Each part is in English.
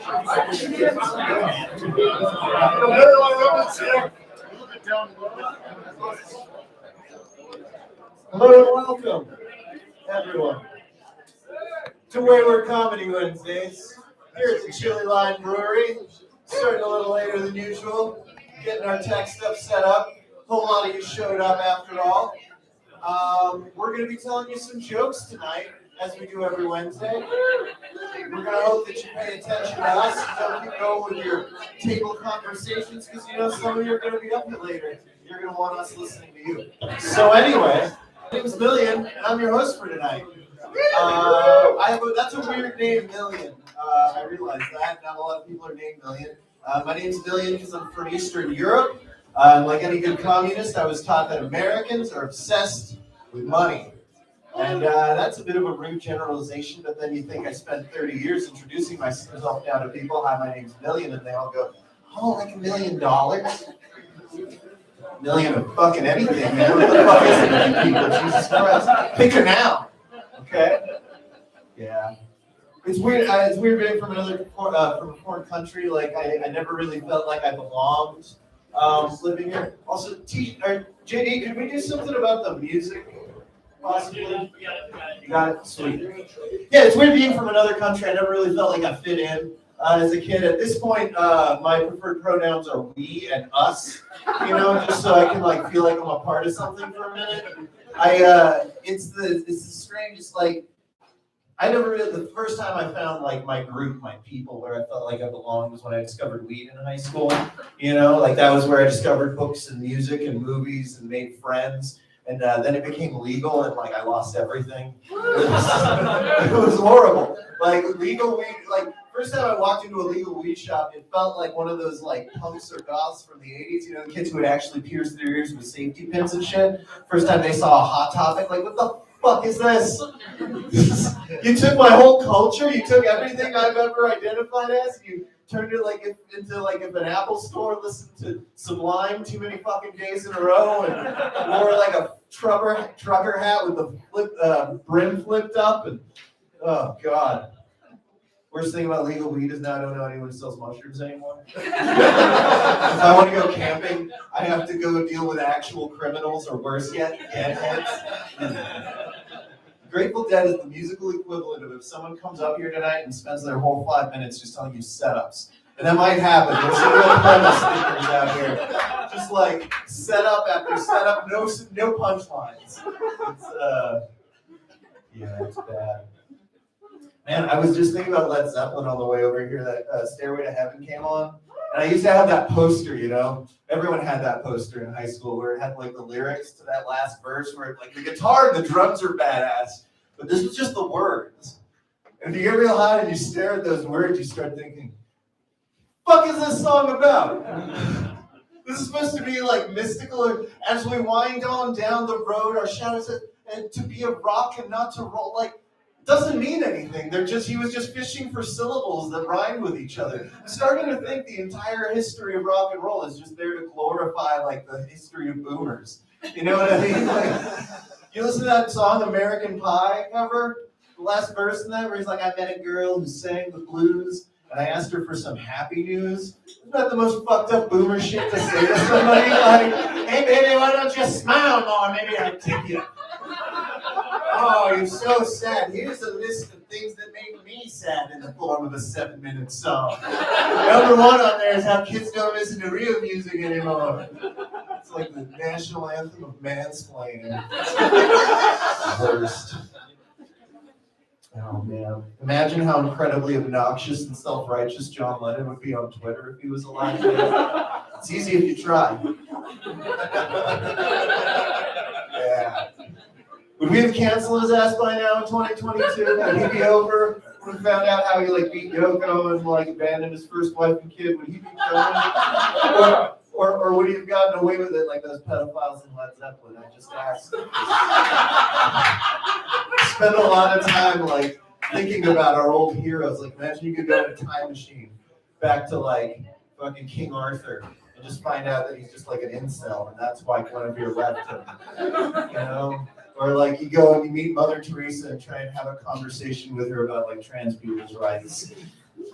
Hello and welcome, everyone, to Wayward Wednesdays here at the Chili Line Brewery. Starting a little later than usual, getting our tech stuff set up. A whole lot of you showed up after all. We're going to be telling you some jokes tonight, as we do every Wednesday. We're going to hope that you pay attention to us. Don't keep going with your table conversations, because you know some of you are going to be up here later. You're going to want us listening to you. So anyway, my name is Million, and I'm your host for tonight. That's a weird name, Million. I realize that. Not a lot of people are named Million. My name's Million because I'm from Eastern Europe. Like any good communist, I was taught that Americans are obsessed with money. And that's a bit of a rude generalization, but then you think I spent 30 years introducing myself now to people. Hi, my name's Million, and they all go, oh, like $1 million? Million of fucking anything, man. What the fuck is it, you people? Jesus Christ. Pick a noun. Okay? Yeah. It's weird. It's weird being from from a foreign country. Like I never really felt like I belonged living here. Also, JD, could we do something about the music? Possibly. You got it. Sweet. Yeah, it's weird being from another country. I never really felt like I fit in as a kid. At this point, my preferred pronouns are we and us. You know, just so I can like feel like I'm a part of something for a minute. It's the strangest like. I never really, the first time I found like my group, my people, where I felt like I belonged was when I discovered weed in high school. You know, like that was where I discovered books and music and movies and made friends. And then it became legal and like I lost everything. It was horrible. Like legal weed, like first time I walked into a legal weed shop, it felt like one of those like punks or goths from the 80s, you know, the kids who would actually pierce their ears with safety pins and shit. First time they saw a Hot Topic, like what the fuck is this? You took my whole culture, you took everything I've ever identified as, you turned it like into like if an Apple store listened to Sublime too many fucking days in a row and wore like a trucker hat with the brim flipped up and oh god. Worst thing about legal weed is now I don't know anyone who sells mushrooms anymore. If I want to go camping, I have to go deal with actual criminals or worse yet, deadheads. Grateful Dead is the musical equivalent of if someone comes up here tonight and spends their whole 5 minutes just telling you setups. And that might happen. There's some real premise speakers out here. Just like setup after setup, no punchlines. It's bad. Man, I was just thinking about Led Zeppelin on the way over here. That Stairway to Heaven came on. And I used to have that poster, you know. Everyone had that poster in high school where it had like the lyrics to that last verse where like the guitar and the drums are badass, but this was just the words. And if you get real high and you stare at those words, you start thinking, fuck is this song about? This is supposed to be like mystical, or as we wind on down the road, our shadows and to be a rock and not to roll. Like, doesn't mean anything. He was just fishing for syllables that rhyme with each other. I'm starting to think the entire history of rock and roll is just there to glorify like the history of boomers. You know what I mean? Like, you listen to that song American Pie cover, the last verse in that where he's like, I met a girl who sang the blues and I asked her for some happy news. Isn't that the most fucked up boomer shit to say to somebody? Like, hey baby, why don't you smile more? Maybe I'll tip you. Oh, you're so sad. Here's a list of things that make me sad in the form of a 7-minute song. Number 1 on there is how kids don't listen to real music anymore. It's like the national anthem of mansplaining. Worst. Oh man. Imagine how incredibly obnoxious and self-righteous John Lennon would be on Twitter if he was alive today. It's easy if you try. Yeah. Would we have canceled his ass by now in 2022? Would he be over? Would we found out how he like beat Yoko and like abandoned his first wife and kid? Would he be done? Or would he have gotten away with it like those pedophiles in Led Zeppelin? I just asked. Spend a lot of time like thinking about our old heroes. Like imagine you could go in a time machine back to like fucking King Arthur and just find out that he's just like an incel and that's why Guinevere left him. You know? Or like you go and you meet Mother Teresa and try and have a conversation with her about like trans people's rights.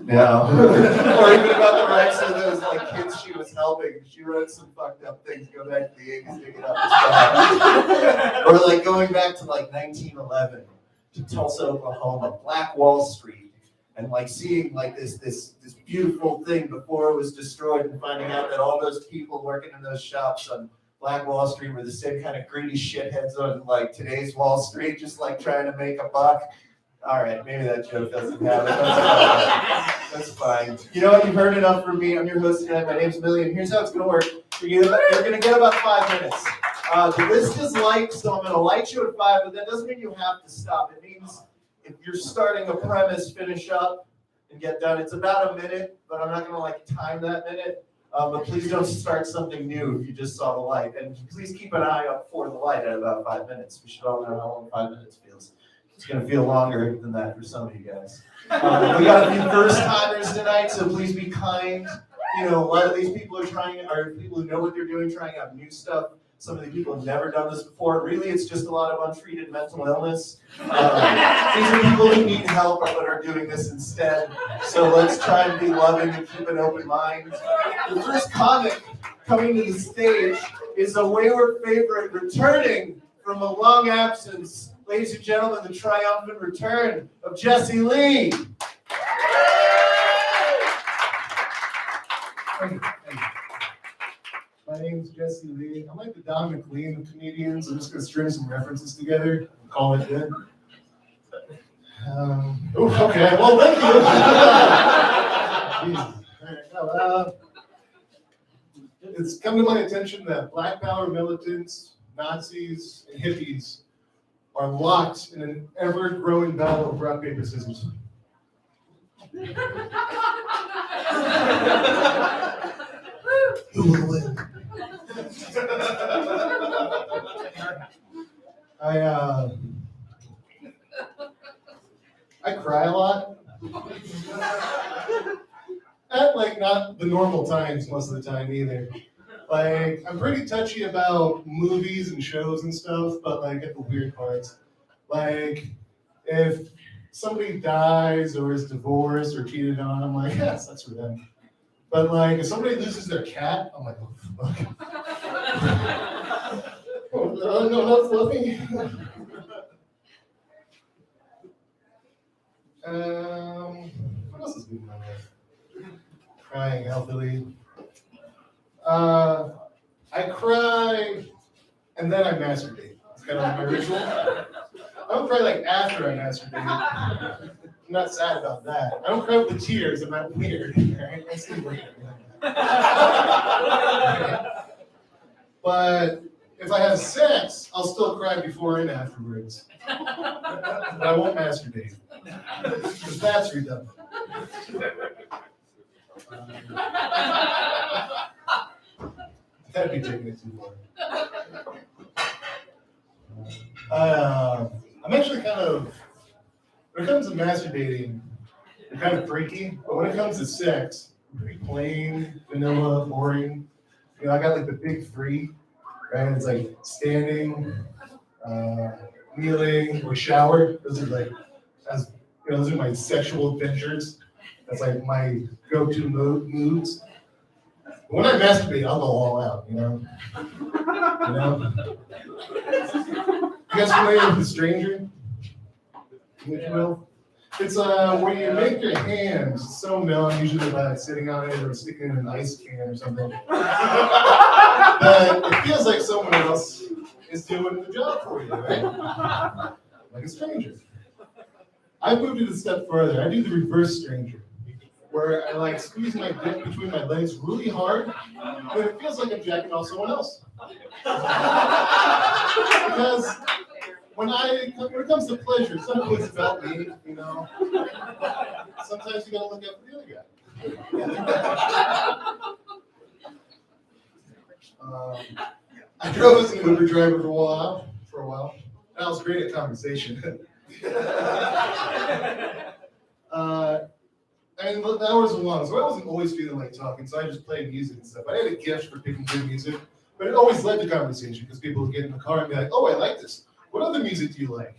No. Or even about the rights of those like kids she was helping. She wrote some fucked up things. Go back to the 80s, dig it up. Or like going back to like 1911 to Tulsa, Oklahoma, Black Wall Street, and like seeing like this beautiful thing before it was destroyed, and finding out that all those people working in those shops on Black Wall Street were the same kind of greedy shitheads on like today's Wall Street, just like trying to make a buck. All right, maybe that joke doesn't have it. That's fine. You know what? You've heard enough from me. I'm your host tonight. My name's Millie, and here's how it's going to work. You're going to get about 5 minutes. The list is light, so I'm going to light you at 5, but that doesn't mean you have to stop. It means if you're starting a premise, finish up and get done. It's about a minute, but I'm not going to like time that minute. But please don't start something new if you just saw the light. And please keep an eye out for the light at about 5 minutes. We should all know how long 5 minutes feels. It's going to feel longer than that for some of you guys. We got a few first timers tonight, so please be kind. You know, a lot of these people are people who know what they're doing, trying out new stuff. Some of the people have never done this before. Really, it's just a lot of untreated mental illness. These are people who need help but are doing this instead. So let's try and be loving and keep an open mind. The first comic coming to the stage is a Wayward favorite returning from a long absence. Ladies and gentlemen, the triumphant return of Jesse Lee. Hey. My name's Jesse Lee. I'm like the Don McLean of comedians. I'm just going to string some references together and call it good. Okay. Well, thank you. Jesus. All right. It's come to my attention that Black Power militants, Nazis, and hippies are locked in an ever-growing battle of rock, paper, scissors. Who will win? I cry a lot. At like not the normal times most of the time either. Like, I'm pretty touchy about movies and shows and stuff, but like at the weird parts. Like, if somebody dies or is divorced or cheated on, I'm like, yes, that's for them. But like, if somebody loses their cat, I'm like, oh, fuck. Oh, no, not fluffy. What else is good in my life? Crying healthily. I cry and then I masturbate. It's kind of like my ritual. I don't cry like after I masturbate. I'm not sad about that. I don't cry with the tears. I'm not weird. Right? I see later. But if I have sex, I'll still cry before and afterwards. But I won't masturbate. Because that's redundant. That'd be taking it too far. I'm actually kind of, when it comes to masturbating, I'm kind of freaky, but when it comes to sex, I'm pretty plain, vanilla, boring. You know, I got like the big three, right? It's like standing, kneeling, or shower. Those are like, those are my sexual adventures. That's like my go-to moods. When I masturbate, I'll go all out, you know? You guys familiar with The Stranger? If you will? It's where you make your hands so numb, usually by sitting on it or sticking in an ice can or something, that it feels like someone else is doing the job for you, right? Like a stranger. I moved it a step further. I do the reverse stranger, where I like squeeze my dick between my legs really hard, but it feels like I'm jacking off someone else. Because when it comes to pleasure, it's not always about me, you know. Sometimes you gotta look out for the other guy. I drove as an Uber driver for a while. And I was great at conversation. And the hours were long, so I wasn't always feeling like talking, so I just played music and stuff. I had a gift for picking good music, but it always led to conversation because people would get in the car and be like, oh, I like this. What other music do you like?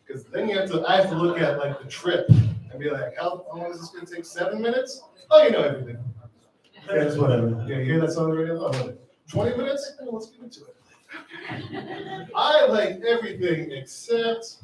Because then I have to look at like the trip I'd be like, how long is this going to take? 7 minutes? Oh, you know everything. Yeah, it's whatever. Yeah, you hear that song on the radio? Oh, whatever. 20 minutes? Oh, let's get into it. I like everything except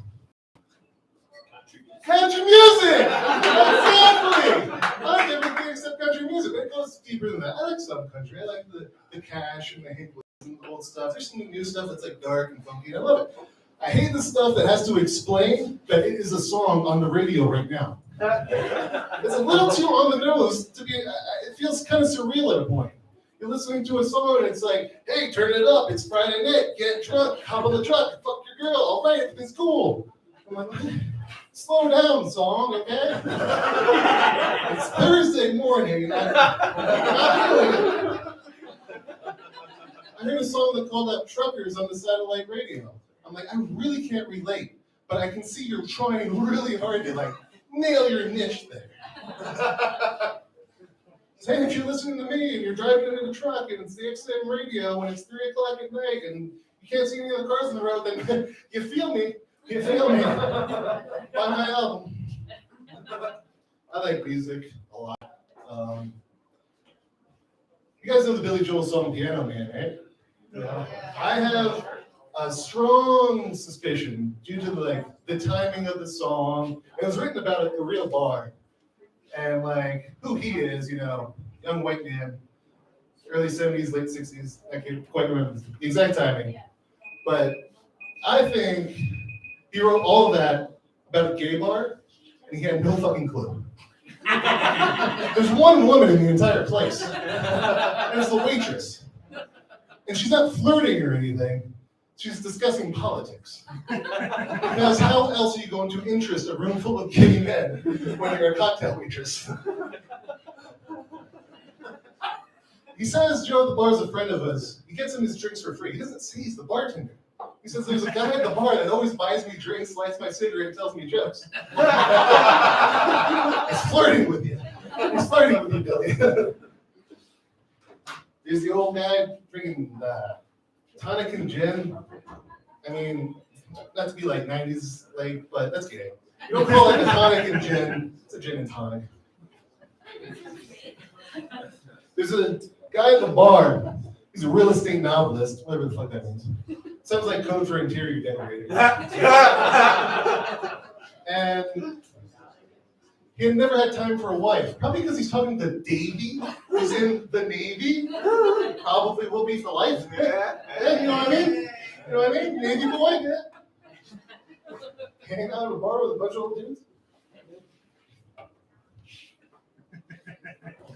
country music! Exactly! I like everything except country music. It goes deeper than that. I like some country. I like the Cash and the Hank Williams and the old stuff. There's some new stuff that's like dark and funky. I love it. I hate the stuff that has to explain that it is a song on the radio right now. It's a little too on the nose to be, it feels kind of surreal at a point. You're listening to a song and it's like, hey, turn it up, it's Friday night, get drunk, hop on the truck, fuck your girl, all right, everything's cool. I'm like, slow down, song, okay? It's Thursday morning and I'm not feeling it. I heard a song that called out truckers on the satellite radio. I'm like, I really can't relate, but I can see you're trying really hard to like nail your niche there. Saying if you're listening to me and you're driving into the truck and it's the XM radio and it's 3 o'clock at night and you can't see any other cars on the road, then you feel me. You feel me. Buy my album. I like music a lot. You guys know the Billy Joel song Piano Man, right? Yeah. I have a strong suspicion due to the timing of the song. It was written about a real bar. And like who he is, you know, young white man, early 70s, late 60s. I can't quite remember the exact timing. But I think he wrote all of that about a gay bar, and he had no fucking clue. There's one woman in the entire place, and it's the waitress. And she's not flirting or anything. She's discussing politics. Because how else are you going to interest a room full of gay men when you're a cocktail waitress? He says Joe at the bar is a friend of his. He gets him his drinks for free. He doesn't say he's the bartender. He says there's a guy at the bar that always buys me drinks, lights my cigarette, and tells me jokes. He's flirting with you. He's flirting with you, Billy. There's the old guy drinking tonic and gin. I mean, not to be like 90s like, but that's gay. You don't call it a tonic and gin. It's a gin and tonic. There's a guy at the bar. He's a real estate novelist, whatever the fuck that means. Sounds like code for interior decorating. And he had never had time for a wife. Probably because he's talking to Davey, who's in the Navy. Probably will be for life. Yeah, you know what I mean? You know what I mean? Navy boy, yeah. Hanging out at a bar with a bunch of old dudes.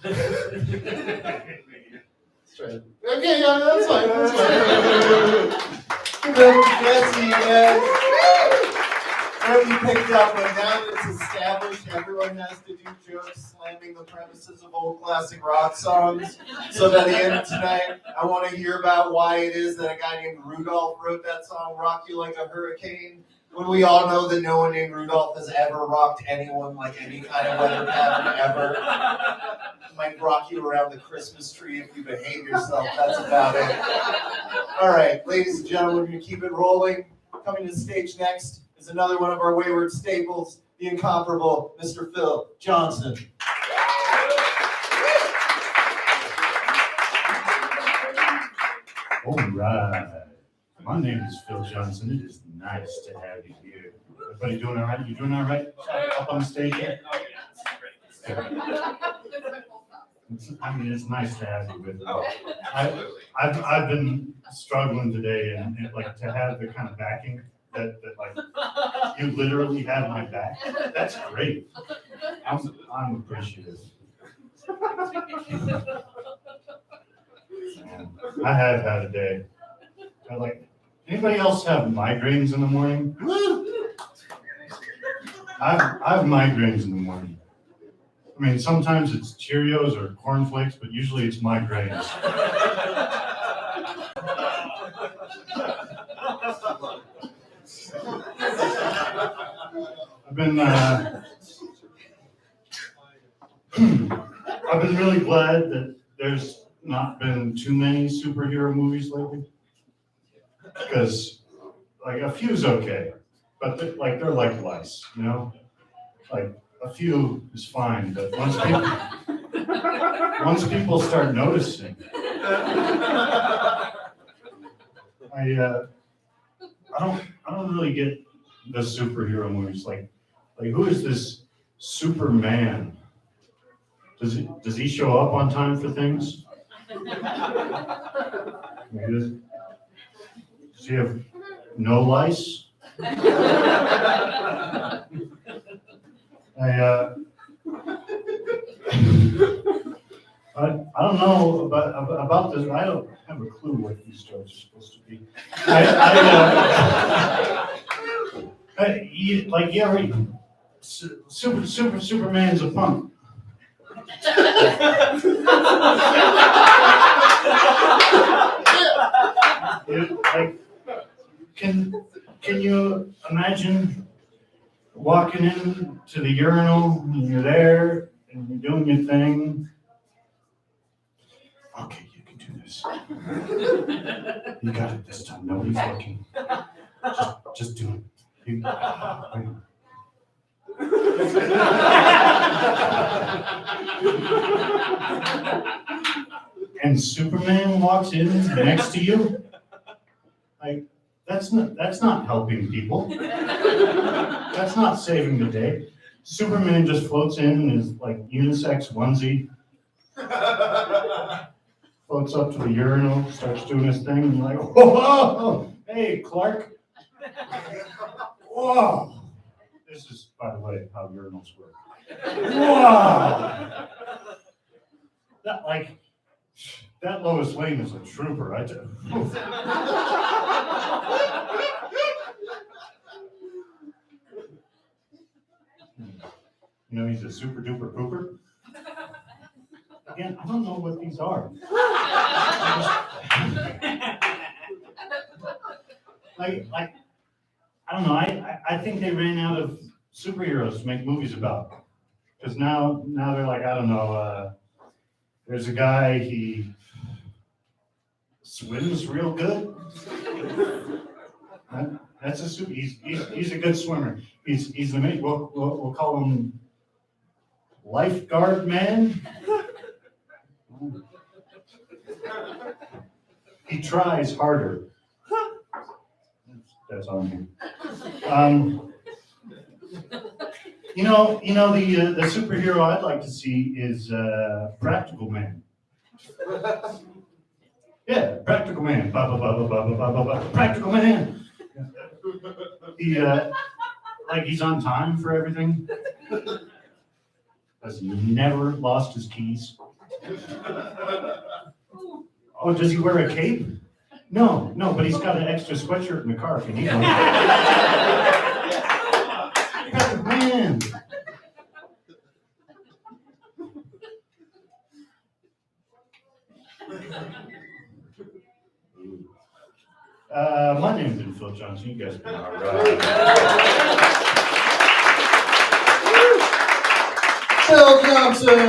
Let's try it. Okay, yeah, that's fine. That's fine. Jesse, yes. What you picked up, but now that it's established, everyone has to do jokes slamming the premises of old classic rock songs. So by the end of tonight, I want to hear about why it is that a guy named Rudolph wrote that song, Rock You Like a Hurricane, when we all know that no one named Rudolph has ever rocked anyone like any kind of weather pattern ever. Might rock you around the Christmas tree if you behave yourself. That's about it. All right, ladies and gentlemen, we're going to keep it rolling. Coming to the stage next is another one of our Wayward staples, the incomparable Mr. Phil Johnson. All right. My name is Phil Johnson. It is nice to have you here. Everybody doing all right? You doing all right? Up on the stage yet? I mean, it's nice to have you with me. I've been struggling today, and like to have the kind of backing that like you literally have my back. That's great. I'm appreciative. I have had a day. Anybody else have migraines in the morning? I have migraines in the morning. I mean, sometimes it's Cheerios or cornflakes, but usually it's migraines. I've been really glad that there's not been too many superhero movies lately. Because like a few's okay, but they're like lice, you know? Like a few is fine, but once people start noticing, I don't really get the superhero movies. Like who is this Superman? Does he show up on time for things? Does he have no lice? I don't know about this. I don't have a clue what these jokes are supposed to be. Superman's a punk. Can you imagine walking into the urinal and you're there and you're doing your thing? Okay, you can do this. You got it this time. Nobody's looking. Just do it. And Superman walks in next to you. Like, that's not helping people. That's not saving the day. Superman just floats in his like unisex onesie, floats up to the urinal, starts doing his thing, and you're like, whoa, hey, Clark. Whoa. This is, by the way, how urinals work. Whoa. That Lois Lane is a trooper. You know, he's a super duper pooper. Again, I don't know what these are. I don't know. I think they ran out of superheroes to make movies about. Because now they're like, I don't know. There's a guy, he swims real good. That's a super. He's a good swimmer. He's the main. We'll call him Lifeguard Man. He tries harder. That's on him. You know the superhero I'd like to see is Practical Man. Yeah, Practical Man. Practical Man. He's on time for everything. Has never lost his keys. Oh, does he wear a cape? No, but he's got an extra sweatshirt in the car if you need one. Practical Man. My name's been Phil Johnson. You guys have been all right. Phil Johnson!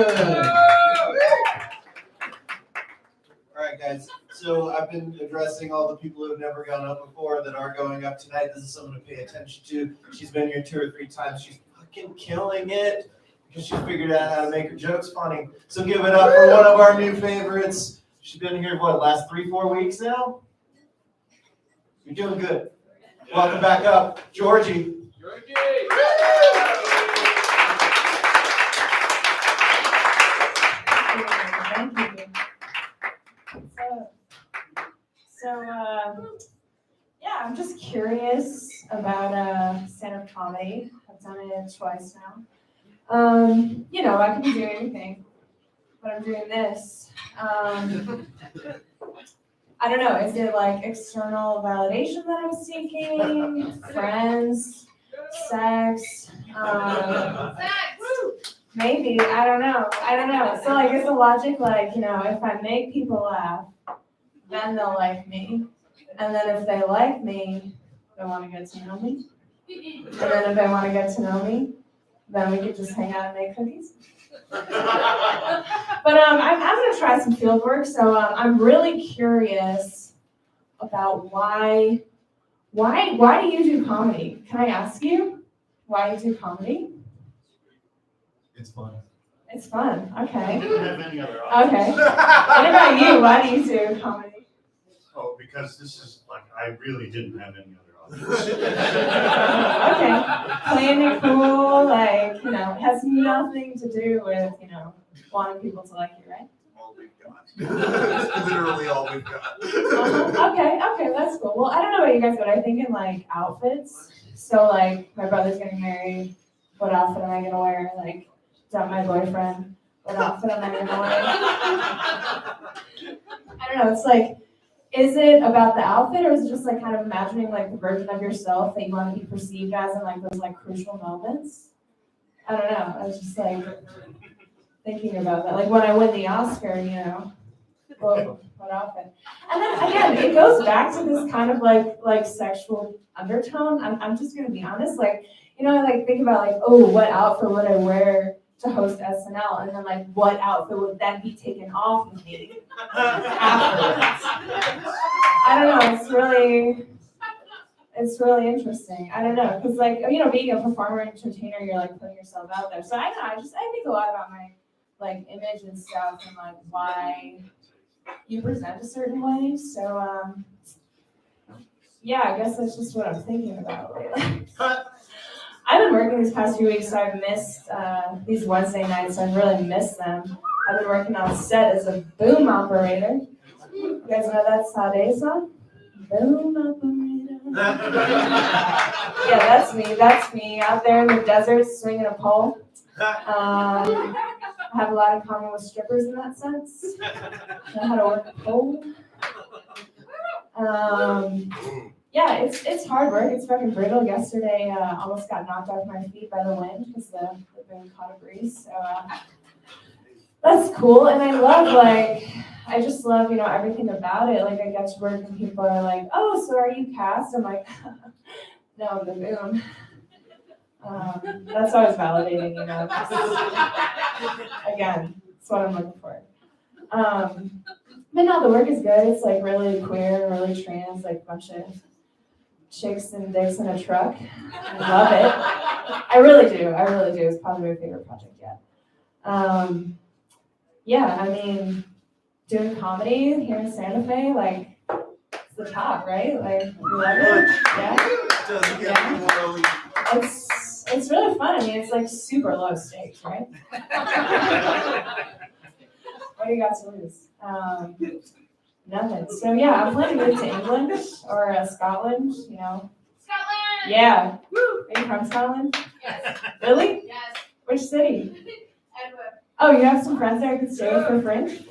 All right, guys. So I've been addressing all the people who have never gone up before that are going up tonight. This is someone to pay attention to. She's been here 2 or 3 times. She's fucking killing it because she figured out how to make her jokes funny. So give it up for one of our new favorites. She's been here, last 3-4 weeks now? You're doing good. Welcome back up, Georgie. Thank you. Yeah, I'm just curious about stand-up comedy. I've done it twice now. I could be doing anything, but I'm doing this. I don't know, is it like external validation that I'm seeking? Friends? Sex? Maybe, I don't know. So is the logic if I make people laugh, then they'll like me. And then if they like me, they want to get to know me. And then if they want to get to know me, then we could just hang out and make cookies. But I'm going to try some field work. So I'm really curious about why do you do comedy? Can I ask you why you do comedy? It's fun. It's fun, I okay. didn't have any other options. Okay. What about you? Why do you do comedy? Oh, because this is like, I really didn't have any other options. Okay. Playing it cool, like, has nothing to do with, wanting people to like you, right? All we've got. Literally all we've got. Okay, that's cool. Well, I don't know about you guys, but I think in like outfits. So like, my brother's getting married. What outfit am I gonna wear? Like, dump my boyfriend. What outfit am I gonna wear? I don't know. It's like, is it about the outfit, or is it just like kind of imagining like the version of yourself that you want to be perceived as in like those like crucial moments? I don't know. I was just like thinking about that. Like when I win the Oscar, what outfit? And then again, it goes back to this kind of like sexual undertone. I'm just gonna be honest. Like, I like think about like, oh, what outfit would I wear to host SNL, and then like what outfit would then be taken off of me afterwards? I don't know. It's really interesting. I don't know, because like being a performer and entertainer, you're like putting yourself out there. So I don't know. I think a lot about my like image and stuff, and like why you present a certain way. So yeah, I guess that's just what I'm thinking about lately. I've been working these past few weeks, so I've missed these Wednesday nights. I've really missed them. I've been working on set as a boom operator. You guys know that Sade song? Boom operator. Yeah, that's me out there in the desert swinging a pole. I have a lot in common with strippers in that sense. Know how to work a pole. Yeah, it's hard work. It's fucking brutal. Yesterday, almost got knocked off my feet by the wind because the boom caught a breeze. So that's cool. And I just love, everything about it. Like I get to work and people are like, "Oh, so are you cast?" I'm like, "No, I'm the boom." That's always validating, 'cause, again, it's what I'm looking for. But no, the work is good. It's like really queer, really trans, like a bunch of chicks and dicks in a truck. I love it. I really do. It's probably my favorite project yet. Yeah, I mean, doing comedy here in Santa Fe, like, it's the top, right? Like, you love it? Yeah? It's really fun. I mean, it's like super low stakes, right? What do you got to lose? Nothing. So yeah, I'm planning to move to England or Scotland, Scotland! Yeah. Woo! Are you from Scotland? Yes. Really? Yes. Which city? Edinburgh. Oh, you have some friends there I could stay with for Fringe?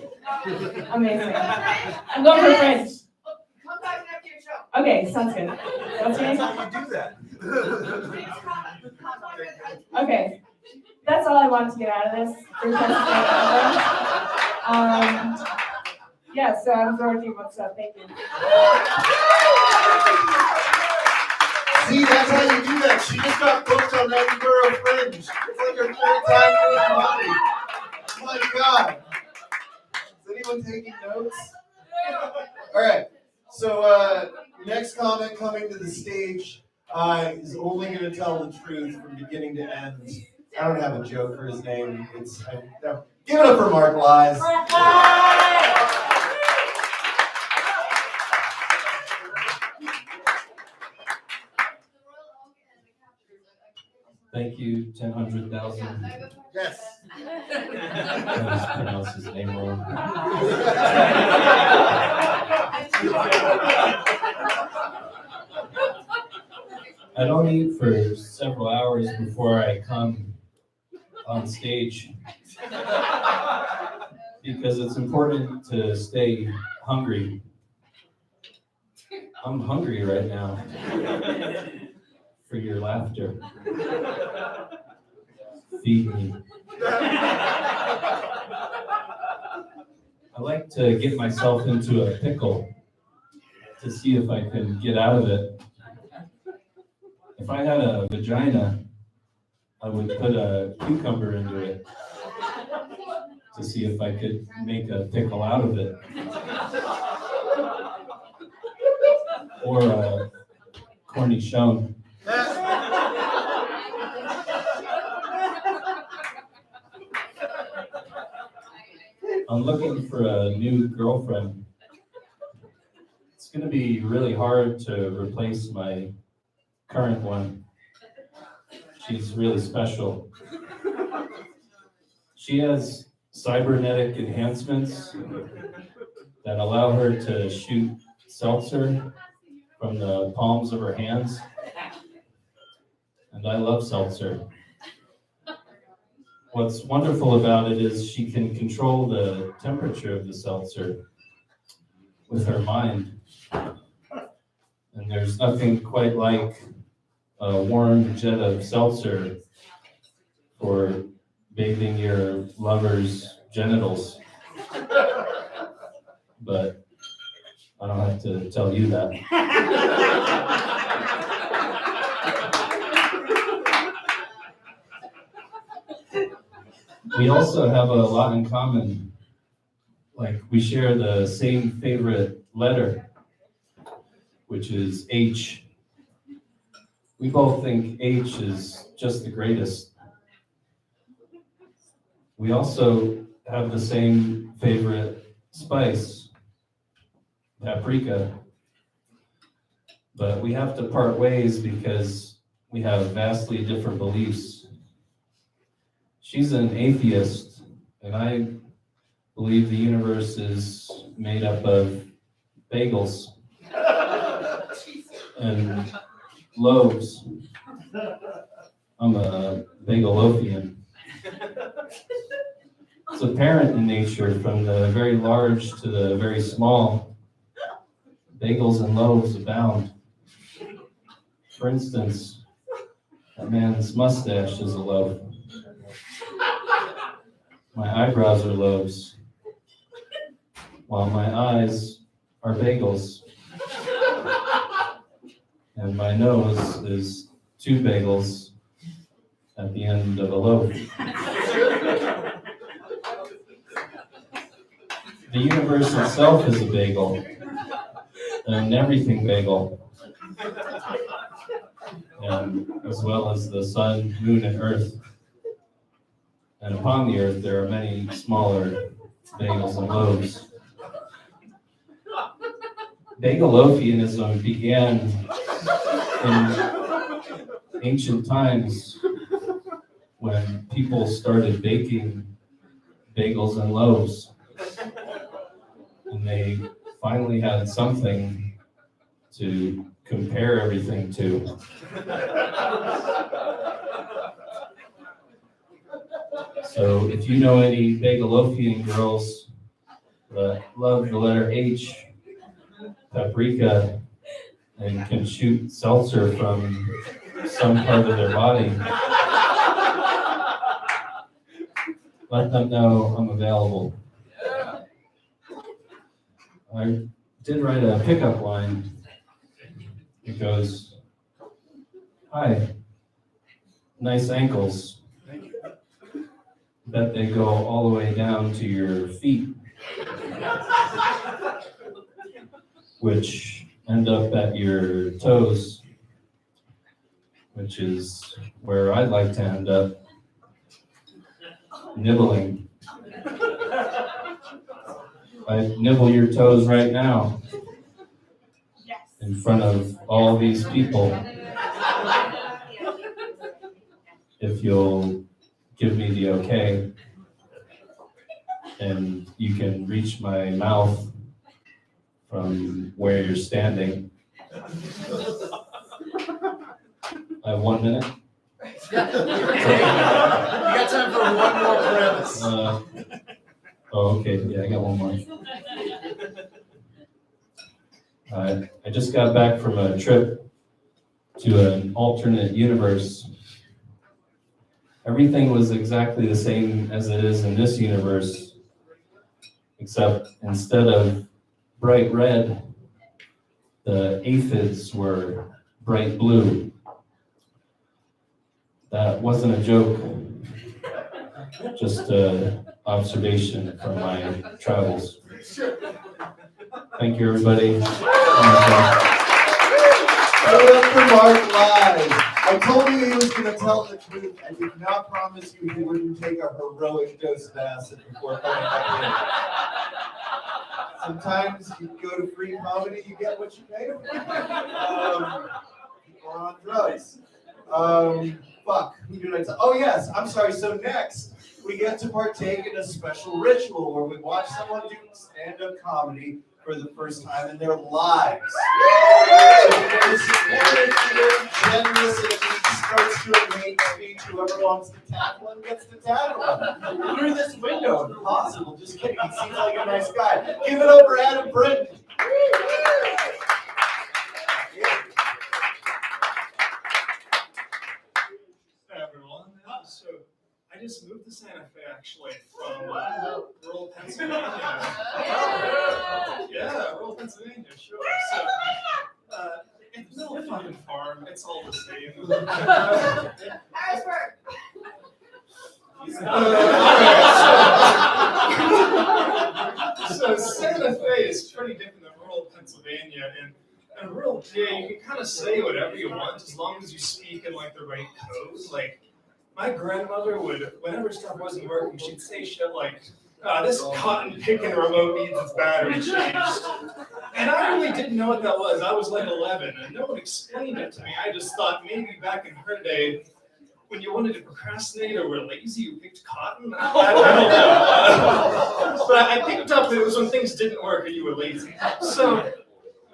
Amazing. I'm going for Fringe. Come back after your show. Okay, sounds good. What's your name? That's how you do that. Okay. That's all I wanted to get out of this. Yeah, so I'm Dorothy. What's up? Thank you. See, that's how you do that. She just got booked on Edinburgh Fringe. It's like her third time doing comedy. Oh my God. Is anyone taking notes? All right. So next comic coming to the stage is only going to tell the truth from beginning to end. I don't have a joke for his name. No. Give it up for Mark Lies. Thank you, 10,000. Yes. I just pronounced his name wrong. I don't eat for several hours before I come on stage because it's important to stay hungry. I'm hungry right now for your laughter. Feed me. I like to get myself into a pickle to see if I can get out of it. If I had a vagina, I would put a cucumber into it to see if I could make a pickle out of it. Or a cornichon. I'm looking for a new girlfriend. It's gonna be really hard to replace my current one. She's really special. She has cybernetic enhancements that allow her to shoot seltzer from the palms of her hands. And I love seltzer. What's wonderful about it is she can control the temperature of the seltzer with her mind. And there's nothing quite like a warm jet of seltzer for bathing your lover's genitals. But I don't have to tell you that. We also have a lot in common. Like, we share the same favorite letter, which is H. We both think H is just the greatest. We also have the same favorite spice, paprika. But we have to part ways because we have vastly different beliefs. She's an atheist, and I believe the universe is made up of bagels and loaves. I'm a bagel-ophian. It's apparent in nature, from the very large to the very small. Bagels and loaves abound. For instance, that man's mustache is a loaf. My eyebrows are loaves, while my eyes are bagels. And my nose is 2 bagels at the end of a loaf. The universe itself is a bagel, an everything bagel, and as well as the sun, moon, and earth. And upon the earth, there are many smaller bagels and loaves. Bagelophianism began in ancient times when people started baking bagels and loaves. And they finally had something to compare everything to. So if you know any Bagelophian girls that love the letter H, paprika, and can shoot seltzer from some part of their body, let them know I'm available. I did write a pickup line. It goes, "Hi, nice ankles. Bet they go all the way down to your feet," which end up at your toes, which is where I'd like to end up, nibbling. I'd nibble your toes right now in front of all these people, if you'll give me the okay, and you can reach my mouth from where you're standing. I have 1 minute. You got time for one more premise. Oh, okay, yeah, I got one more. I just got back from a trip to an alternate universe. Everything was exactly the same as it is in this universe, except instead of bright red, the aphids were bright blue. That wasn't a joke, just an observation from my travels. Thank you, everybody. Put it up for Mark Live. I told you he was gonna tell the truth. I did not promise you he wouldn't take a heroic dose of acid before coming back in. Sometimes you go to free comedy, you get what you pay for. Or on drugs. Fuck, who did I tell? Oh yes, I'm sorry. So next, we get to partake in a special ritual where we watch someone do stand-up comedy for the first time in their lives. It's generous and each starts to a hate speech. Whoever wants to tackle him gets to tackle him. Through this window, if possible. Just kidding. He seems like a nice guy. Give it up for Adam Britton. Hey everyone. So I just moved to Santa Fe actually from rural Pennsylvania. Yeah, rural Pennsylvania, sure. So it's no fucking farm. It's all the same. Harrisburg. So Santa Fe is pretty different than rural Pennsylvania, and rural PA you can kind of say whatever you want as long as you speak in like the right code. Like my grandmother would, whenever stuff wasn't working, she'd say shit like, "This cotton picking remote needs its battery changed." And I really didn't know what that was. I was like 11, and no one explained it to me. I just thought maybe back in her day, when you wanted to procrastinate or were lazy, you picked cotton. I don't know. But I picked up that it was when things didn't work and you were lazy. So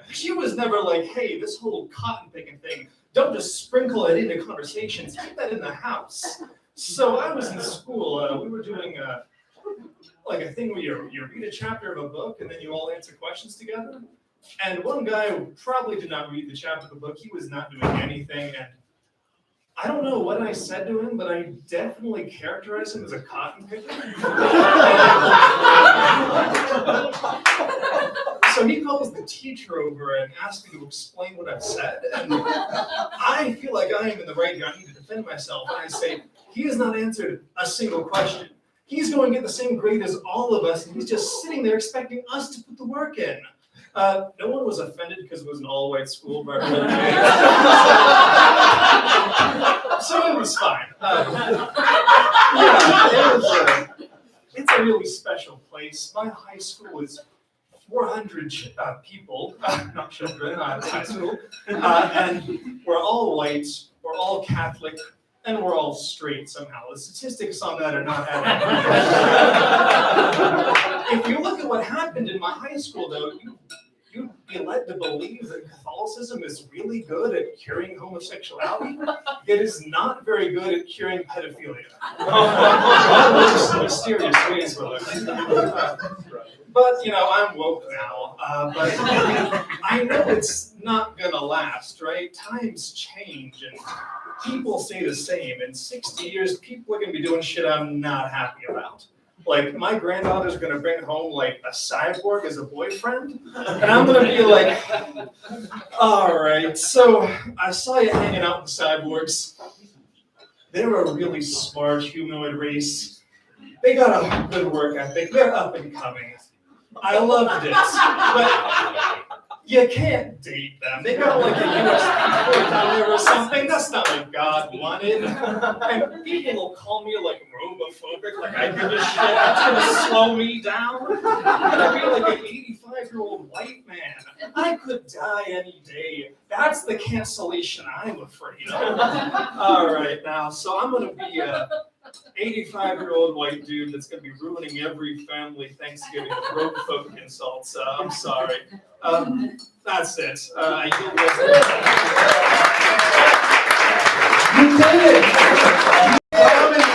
she was never like, "Hey, this whole cotton picking thing, don't just sprinkle it into conversations. Keep that in the house." So I was in school. We were doing like a thing where you read a chapter of a book and then you all answer questions together. And one guy who probably did not read the chapter of the book, he was not doing anything. And I don't know what I said to him, but I definitely characterized him as a cotton picker. So he calls the teacher over and asks me to explain what I've said. And I feel like I am in the right here. I need to defend myself. And I say, he has not answered a single question. He's going to get the same grade as all of us, and he's just sitting there expecting us to put the work in. No one was offended because it was an all-white school, but so it was fine. It's a really special place. My high school is 400 people, not children, high school, and we're all white, we're all Catholic, and we're all straight somehow. The statistics on that are not adding up. If you look at what happened in my high school, though, you'd be led to believe that Catholicism is really good at curing homosexuality. It is not very good at curing pedophilia. God works in mysterious ways, but, you know, I'm woke now. But I know it's not gonna last, right? Times change and people stay the same. In 60 years, people are gonna be doing shit I'm not happy about. Like, my granddaughter's gonna bring home, like, a cyborg as a boyfriend, and I'm gonna be like, all right, so I saw you hanging out with cyborgs. They're a really smart humanoid race. They got a good work ethic. They're up and coming. I loved it, but you can't date them. They got like a USB port on there or something. That's not what God wanted. And people will call me like robophobic, like I give a shit. That's gonna slow me down. I'm gonna be like an 85-year-old white man. I could die any day. That's the cancellation I'm afraid of. All right, now, so I'm gonna be a 85-year-old white dude that's going to be ruining every family Thanksgiving with robophobic insults. I'm sorry. That's it. I You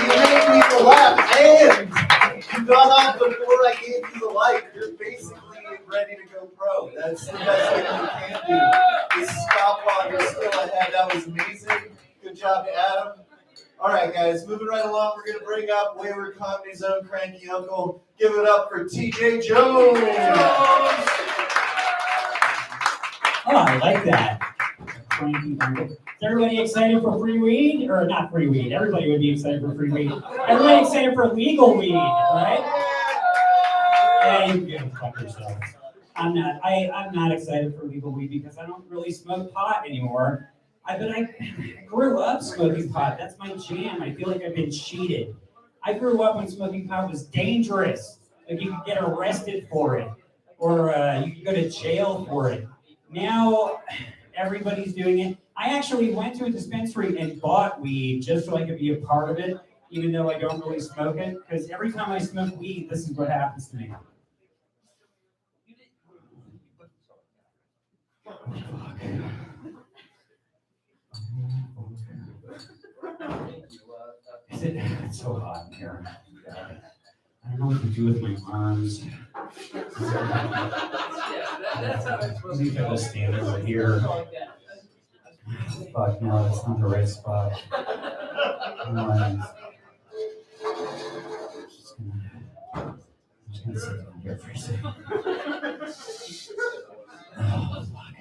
made people laugh, and you got off before I gave you the light. You're basically ready to go pro. That's the best thing you can do. Is stop while you're still ahead. That was amazing. Good job, Adam. All right, guys, moving right along, we're going to bring up Wayward Comedy's own cranky uncle. Give it up for TJ Jones. Oh, I like that. Cranky uncle. Is everybody excited for free weed? Or not free weed? Everybody would be excited for free weed. Everybody excited for legal weed, right? Yeah, you can fuck yourselves. I'm not excited for legal weed because I don't really smoke pot anymore. But I grew up smoking pot. That's my jam. I feel like I've been cheated. I grew up when smoking pot was dangerous. Like you could get arrested for it, or you could go to jail for it. Now everybody's doing it. I actually went to a dispensary and bought weed just so I could be a part of it, even though I don't really smoke it. Because every time I smoke weed, this is what happens to me. It's so hot in here. I don't know what to do with my arms. Maybe if I just stand over here. Fuck, no, that's not the right spot. I'm just gonna sit down here for a second. Oh, fuck.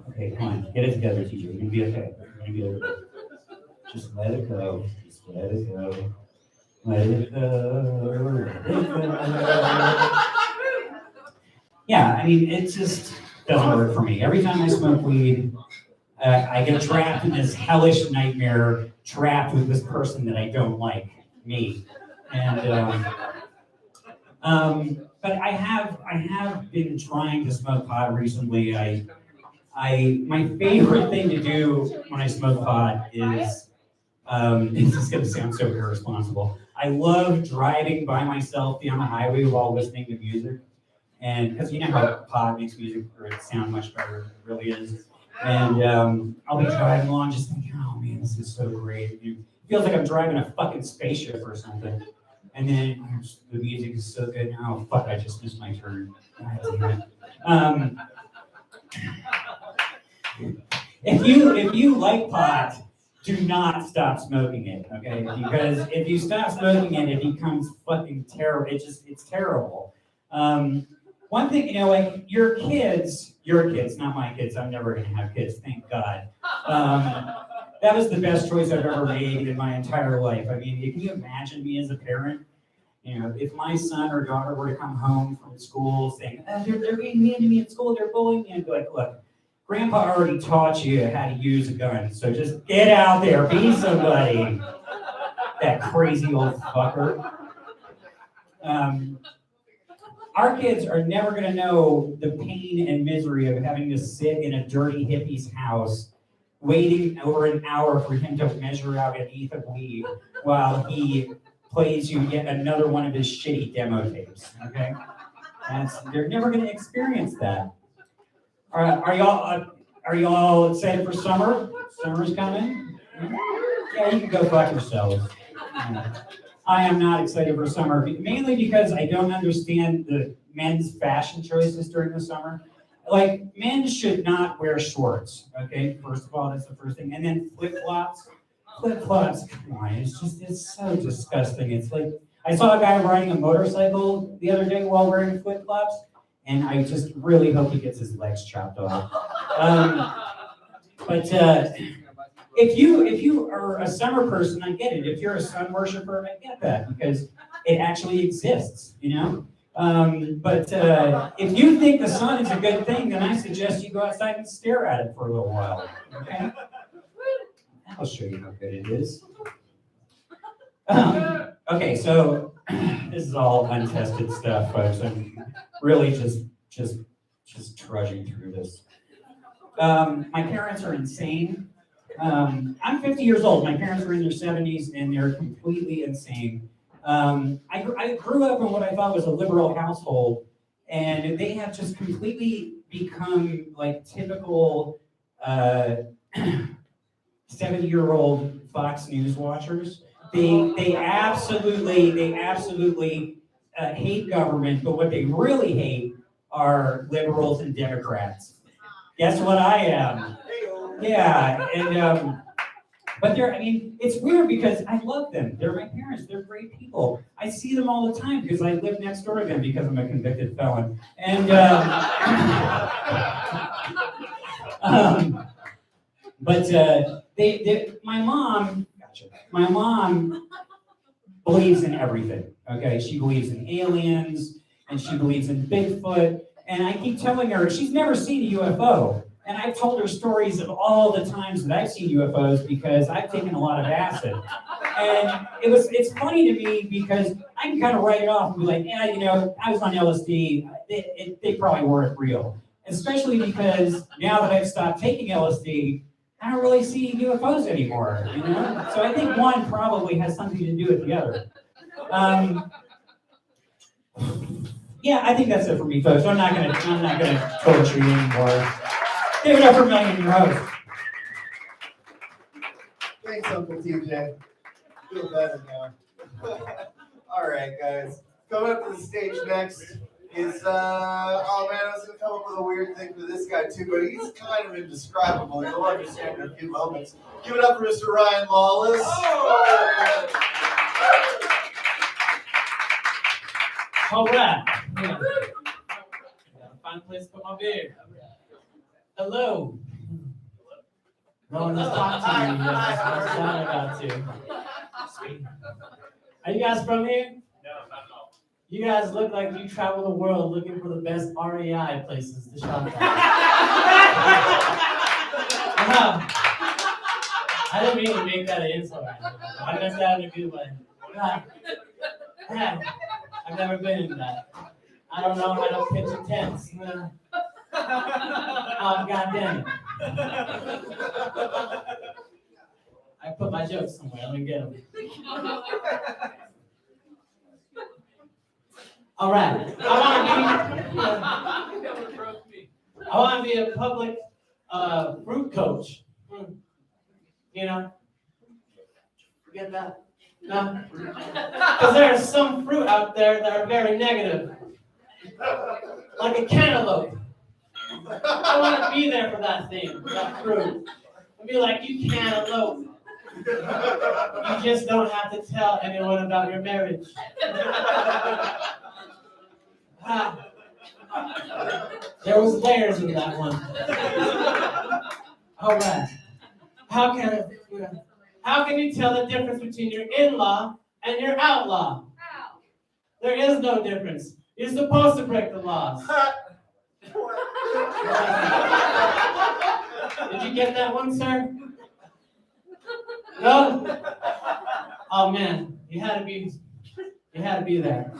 Okay, come on, get it together, teacher. You're gonna be okay. You're gonna be okay. Just let it go. Just let it go. Let it go. Let it go. Yeah, I mean, it just doesn't work for me. Every time I smoke weed, I get trapped in this hellish nightmare, trapped with this person that I don't like, me. And but I have been trying to smoke pot recently. My favorite thing to do when I smoke pot is this is gonna sound so irresponsible. I love driving by myself on the highway while listening to music. And because you know how pot makes music or it sound much better than it really is. And I'll be driving along just thinking, oh man, this is so great. It feels like I'm driving a fucking spaceship or something. And then the music is so good. Oh fuck, I just missed my turn. God damn it. If you like pot, do not stop smoking it, okay? Because if you stop smoking it, it becomes fucking terrible. It's terrible. One thing, you know, like your kids, not my kids. I'm never gonna have kids, thank God. That was the best choice I've ever made in my entire life. I mean, can you imagine me as a parent? You know, if my son or daughter were to come home from school saying, they're being mean to me at school, they're bullying me, and be like, look, Grandpa already taught you how to use a gun, so just get out there, be somebody. That crazy old fucker. Our kids are never going to know the pain and misery of having to sit in a dirty hippie's house, waiting over an hour for him to measure out an eighth of weed while he plays you yet another one of his shitty demo tapes. Okay, they're never going to experience that. Are y'all excited for summer? Summer's coming. Yeah, you can go fuck yourselves. I am not excited for summer, mainly because I don't understand the men's fashion choices during the summer. Like, men should not wear shorts, okay? First of all, that's the first thing. And then flip-flops. Flip-flops, come on, it's so disgusting. It's like, I saw a guy riding a motorcycle the other day while wearing flip-flops, and I just really hope he gets his legs chopped off. If you are a summer person, I get it. If you're a sun worshiper, I get that because it actually exists, you know? But if you think the sun is a good thing, then I suggest you go outside and stare at it for a little while, okay? I'll show you how good it is. Okay, so this is all untested stuff, folks. I'm really just trudging through this. My parents are insane. I'm 50 years old. My parents were in their 70s and they're completely insane. I grew up in what I thought was a liberal household, and they have just completely become like typical 70-year-old Fox News watchers. They absolutely hate government, but what they really hate are liberals and Democrats. Guess what I am? Yeah, and but it's weird because I love them. They're my parents. They're great people. I see them all the time because I live next door to them because I'm a convicted felon. And my mom believes in everything. Okay, she believes in aliens and she believes in Bigfoot. And I keep telling her, she's never seen a UFO. And I've told her stories of all the times that I've seen UFOs because I've taken a lot of acid. And it's funny to me because I can kind of write it off and be like, yeah, you know, I was on LSD. They probably weren't real. Especially because now that I've stopped taking LSD, I don't really see UFOs anymore, you know? So I think one probably has something to do with the other. Yeah, I think that's it for me, folks. I'm not gonna torture you anymore. Give it up for Megan, your host. Thanks, Uncle TJ. Feel better now. All right, guys. Coming up to the stage next is, oh man, I was gonna come up with a weird thing for this guy too, but he's kind of indescribable. You'll understand in a few moments. Give it up for Mr. Ryan Lawless. All right. Yeah. Find a place to put my beer. Hello. No one has talked to me yet. I'm about to. Are you guys from here? No, not at all. You guys look like you travel the world looking for the best REI places to shop at. I didn't mean to make that an insult. I meant that in a good way. I've never been in that. I don't know how to pitch a tent. Oh, goddamn it. I put my jokes somewhere. Let me get them. All right. I want to be a public fruit coach. You know? Get that? No? Because there are some fruit out there that are very negative. Like a cantaloupe. I want to be there for that thing, for that fruit. And be like, you cantaloupe. You just don't have to tell anyone about your marriage. There was layers in that one. All right. How can you tell the difference between your in-law and your outlaw? There is no difference. You're supposed to break the laws. Did you get that one, sir? No? Oh man, you had to be there.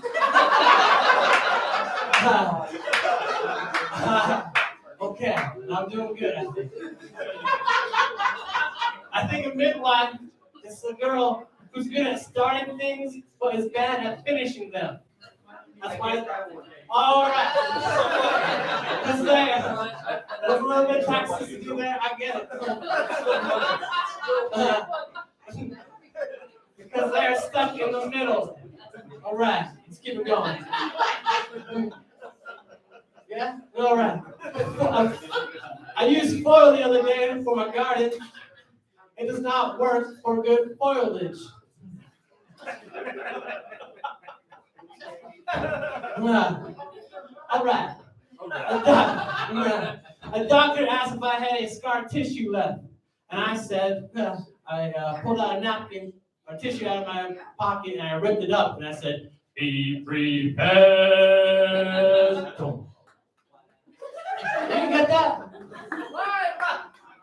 Okay, I'm doing good, I think. I think a midwife is a girl who's good at starting things, but is bad at finishing them. That's why. All right. Because there's a little bit of toxicity there. I get it. Because they're stuck in the middle. All right. Let's keep it going. Yeah? All right. I used foil the other day for my garden. It does not work for good foliage. All right. A doctor asked if I had any scar tissue left. And I said, I pulled out a napkin or tissue out of my pocket and I ripped it up and I said, be prepared. You didn't get that?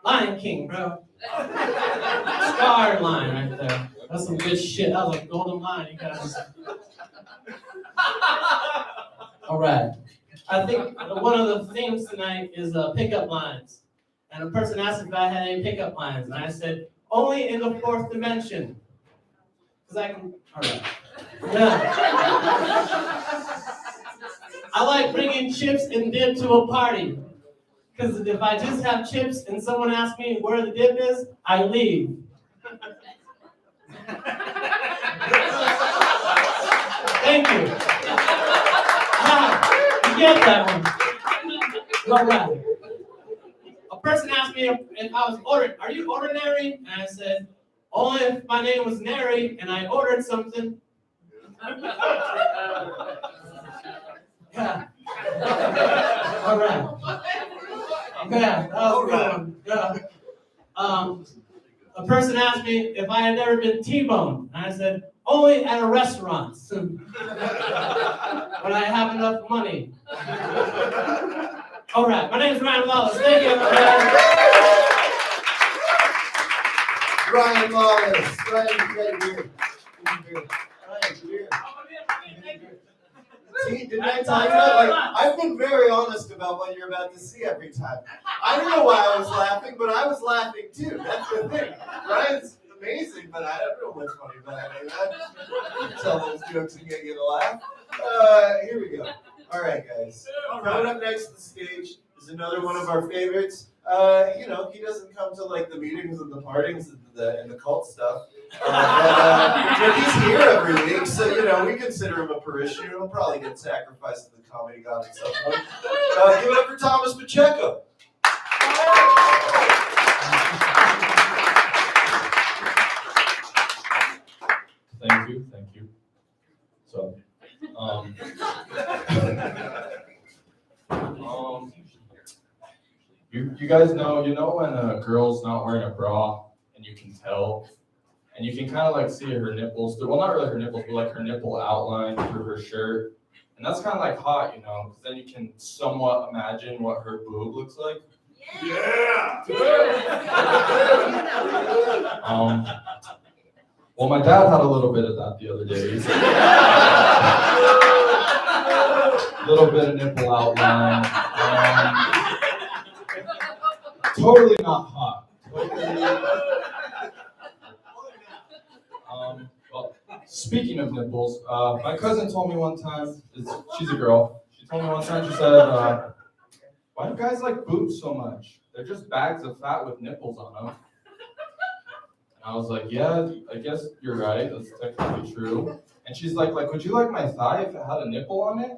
Lion King, bro. Scar line right there. That's some good shit. That was a golden line. You guys. All right. I think one of the themes tonight is pickup lines. And a person asked if I had any pickup lines. And I said, only in the fourth dimension. Because I can, all right. Yeah. I like bringing chips and dip to a party. Because if I just have chips and someone asks me where the dip is, I leave. Thank you. You get that one. All right. A person asked me if I was ordered. Are you ordinary? And I said, only if my name was Nary and I ordered something. Yeah. All right. Yeah, that was a good one. Yeah. A person asked me if I had ever been T-boned. And I said, Only at a restaurant. When I have enough money. All right, my name is Ryan Wallace. Thank you, everybody. Ryan Wallace. Ryan, right here. See, didn't I tell you that? Like, I've been very honest about what you're about to see every time. I don't know why I was laughing, but I was laughing too. That's the thing. Ryan's amazing, but I don't know what's funny about it. I can tell those jokes and get you to laugh. Here we go. All right, guys. Coming up next to the stage is another one of our favorites. You know, he doesn't come to like the meetings and the partings and the cult stuff. But he's here every week, so you know we consider him a parishioner. He'll probably get sacrificed to the comedy god at some point. Give it up for Thomas Pacheco. Thank you. So, you guys know, when a girl's not wearing a bra and you can tell, and you can kind of like see her nipples, well, not really her nipples, but like her nipple outline through her shirt. And that's kind of like hot, because then you can somewhat imagine what her boob looks like. Yeah. Well, my dad had a little bit of that the other day. A little bit of nipple outline. Totally not hot. Well, speaking of nipples, my cousin told me one time, she's a girl, she told me one time, she said, why do guys like boobs so much? They're just bags of fat with nipples on them. And I was like, yeah, I guess you're right, that's technically true. And she's like, would you like my thigh if it had a nipple on it?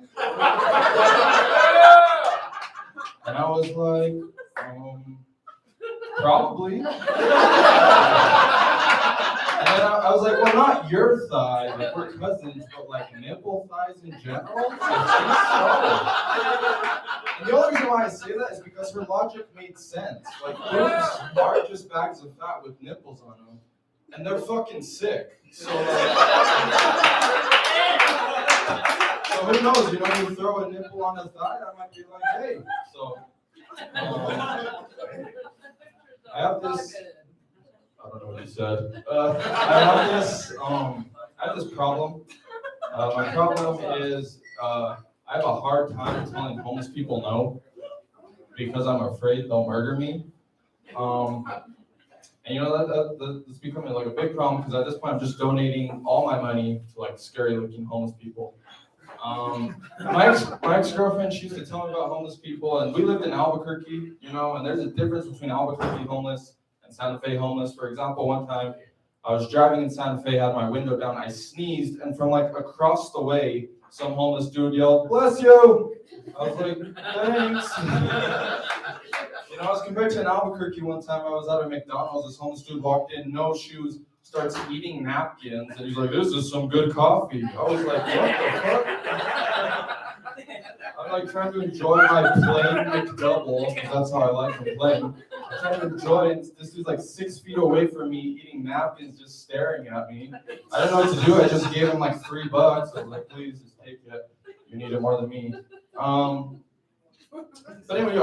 And I was like, probably. And then I was like, well, not your thigh, like we're cousins, but like nipple thighs in general? And the only reason why I say that is because her logic made sense. Like, boobs are just bags of fat with nipples on them, and they're fucking sick. So, so who knows, you throw a nipple on a thigh, I might be like, hey. So, I have this, I don't know what you said. I have this problem. My problem is I have a hard time telling homeless people no because I'm afraid they'll murder me. And that's becoming like a big problem because at this point I'm just donating all my money to like scary looking homeless people. My ex-girlfriend, she used to tell me about homeless people, and we lived in Albuquerque, and there's a difference between Albuquerque homeless and Santa Fe homeless. For example, one time I was driving in Santa Fe, had my window down, I sneezed, and from like across the way, some homeless dude yelled, "Bless you!" I was like, thanks. As compared to in Albuquerque one time, I was at a McDonald's, this homeless dude walked in, no shoes, starts eating napkins, and he's like, "This is some good coffee." I was like, what the fuck? I'm like trying to enjoy my plain McDouble, because that's how I like them plain. I'm trying to enjoy it. This dude's like 6 feet away from me, eating napkins, just staring at me. I didn't know what to do. I just gave him like $3. I was like, please, just take it. You need it more than me. But anyway,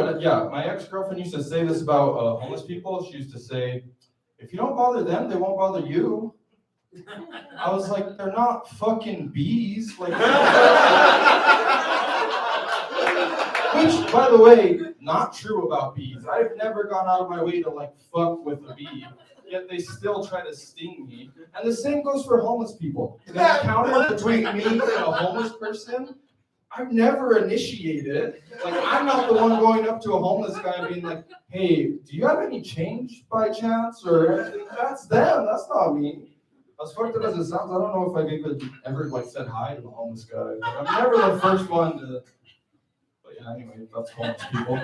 my ex-girlfriend used to say this about homeless people. She used to say, if you don't bother them, they won't bother you. I was like, they're not fucking bees. Like, which, by the way, not true about bees. I've never gone out of my way to like fuck with a bee, yet they still try to sting me. And the same goes for homeless people. The encounter between me and a homeless person, I've never initiated. Like, I'm not the one going up to a homeless guy and being like, hey, do you have any change by chance? Or anything? That's them, that's not me. As fucked up as it sounds, I don't know if I've ever like said hi to the homeless guy. Like, I'm never the first one to. But yeah, anyway, that's homeless people.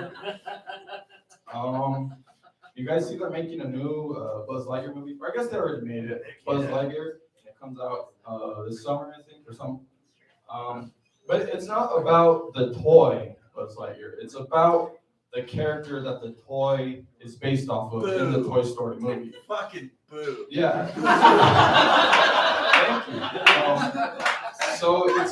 You guys see they're making a new Buzz Lightyear movie? Or I guess they already made it. Buzz Lightyear. It comes out this summer, I think, or something. But it's not about the toy Buzz Lightyear. It's about the character that the toy is based off of in the Toy Story movie. Fucking boo. Yeah. Thank you.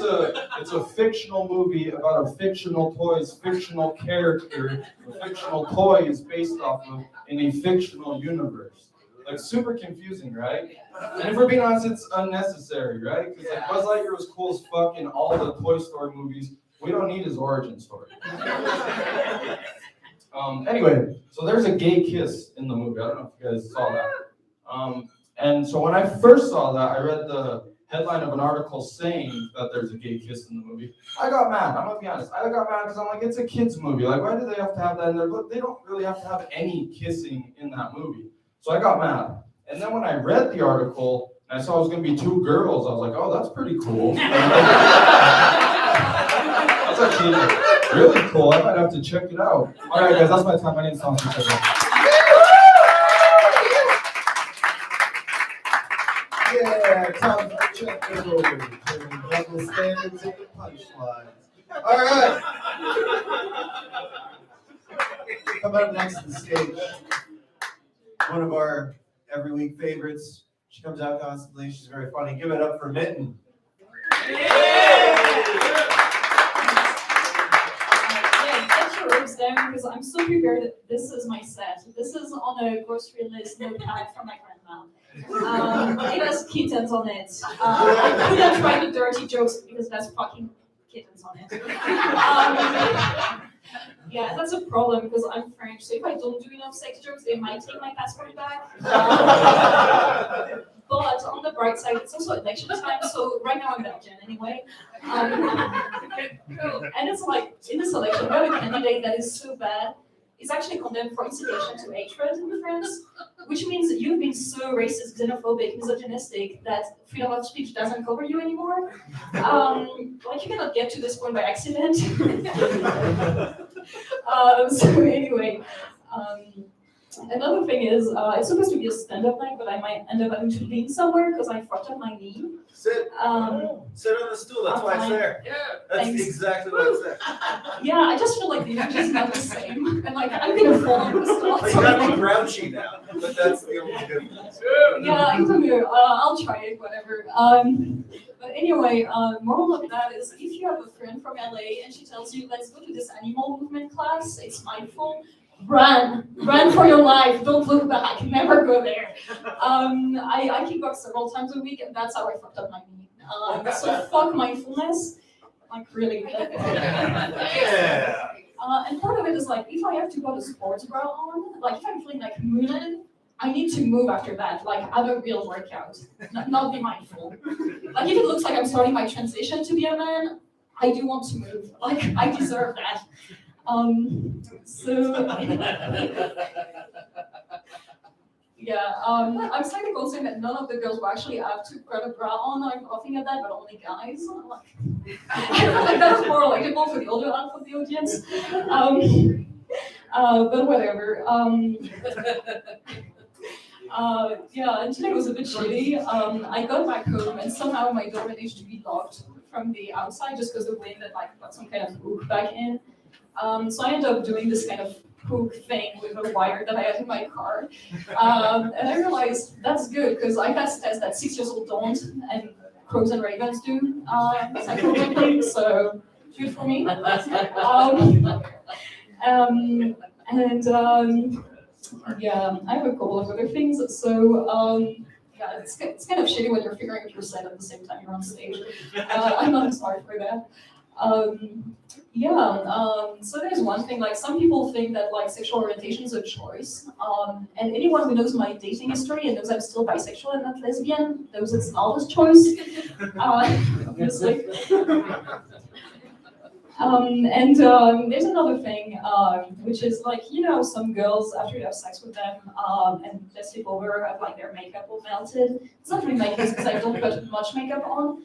it's a fictional movie about a fictional toy's fictional character. The fictional toy is based off of in a fictional universe. Like super confusing, right? And if we're being honest, it's unnecessary, right? Because like Buzz Lightyear was cool as fuck in all the Toy Story movies. We don't need his origin story. Anyway, so there's a gay kiss in the movie. I don't know if you guys saw that. And so when I first saw that, I read the headline of an article saying that there's a gay kiss in the movie. I got mad. I'm gonna be honest. I got mad because I'm like, it's a kids movie. Like, why do they have to have that in there? But they don't really have to have any kissing in that movie. So I got mad. And then when I read the article and I saw it was gonna be two girls, I was like, oh, that's pretty cool. That's actually really cool. I might have to check it out. All right, guys, that's my time. My name's Thomas. Yeah, time to check it over. Double standards in the punchlines. All right. Come up next to the stage. One of our every week favorites. She comes out constantly. She's very funny. Give it up for Mitten. Get your ribs down because I'm so prepared that this is my set. This is on a grocery list notepad from my grandma. It has kittens on it. I couldn't write the dirty jokes because that's fucking kittens on it. Yeah, that's a problem because I'm French, so if I don't do enough sex jokes, they might take my passport back. But on the bright side, it's also election time, so right now I'm Belgian anyway. And it's like, in this election, we have a candidate that is so bad, is actually condemned for incitation to hatred in France, which means that you've been so racist, xenophobic, misogynistic that freedom of speech doesn't cover you anymore. Like you cannot get to this point by accident. So anyway, another thing is, it's supposed to be a stand-up night, but I might end up having to lean somewhere because I fucked up my knee. Sit. Sit on the stool. That's why it's there. Yeah. That's exactly why it's there. Yeah, I just feel like the energy's not the same. And like, I'm gonna fall on the stool. You gotta be grouchy now, but that's the only difference. Yeah, I'm gonna, I'll try it, whatever. But anyway, moral of that is if you have a friend from LA and she tells you, let's go to this animal movement class, it's mindful, run for your life, don't look back, never go there. I kickbox several times a week and that's how I fucked up my knee. So fuck mindfulness, like really. Yeah. And part of it is like, if I have to put a sports bra on, like if I'm feeling like mooted, I need to move after that, like have a real workout, not be mindful. Like if it looks like I'm starting my transition to be a man, I do want to move, like I deserve that. Yeah, I'm slightly concerned that none of the girls will actually have to put a bra on. I'm laughing at that, but only guys. Like, I feel like that's more relatable for the older half of the audience. But whatever. Yeah, and today was a bit shitty. I got back home and somehow my door managed to be locked from the outside just because the wind had like got some kind of hook back in. So I ended up doing this kind of hook thing with a wire that I had in my car. And I realized that's good because I passed tests that 6-year-olds don't and crows and ravens do psychologically, so good for me. Yeah, I have a couple of other things. So yeah, it's kind of shitty when you're figuring out your set at the same time you're on stage. I'm not sorry for that. So there's one thing, like some people think that like sexual orientation is a choice. And anyone who knows my dating history and knows I'm still bisexual and not lesbian knows it's not a choice, obviously. There's another thing, which is like, you know, some girls after you have sex with them and they sleep over have like their makeup all melted. It's not really my case because I don't put much makeup on.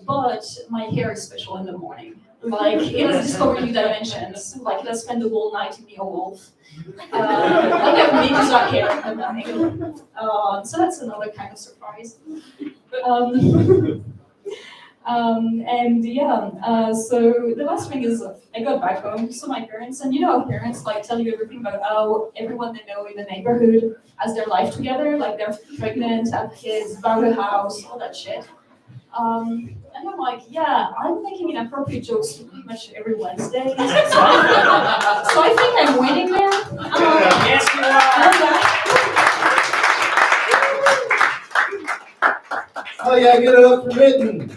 But my hair is special in the morning. Like, it has discovered new dimensions. Like, it has spent the whole night in the wolf. Like, I have ninja hair in the morning. So that's another kind of surprise. So the last thing is I got back home, so my parents, and you know how parents like tell you everything about how everyone they know in the neighborhood has their life together, like they're pregnant, have kids, buy a house, all that shit. And I'm like, yeah, I'm making inappropriate jokes pretty much every Wednesday. So I think I'm winning there. Yes, you are. Oh yeah, get it up for Mitten.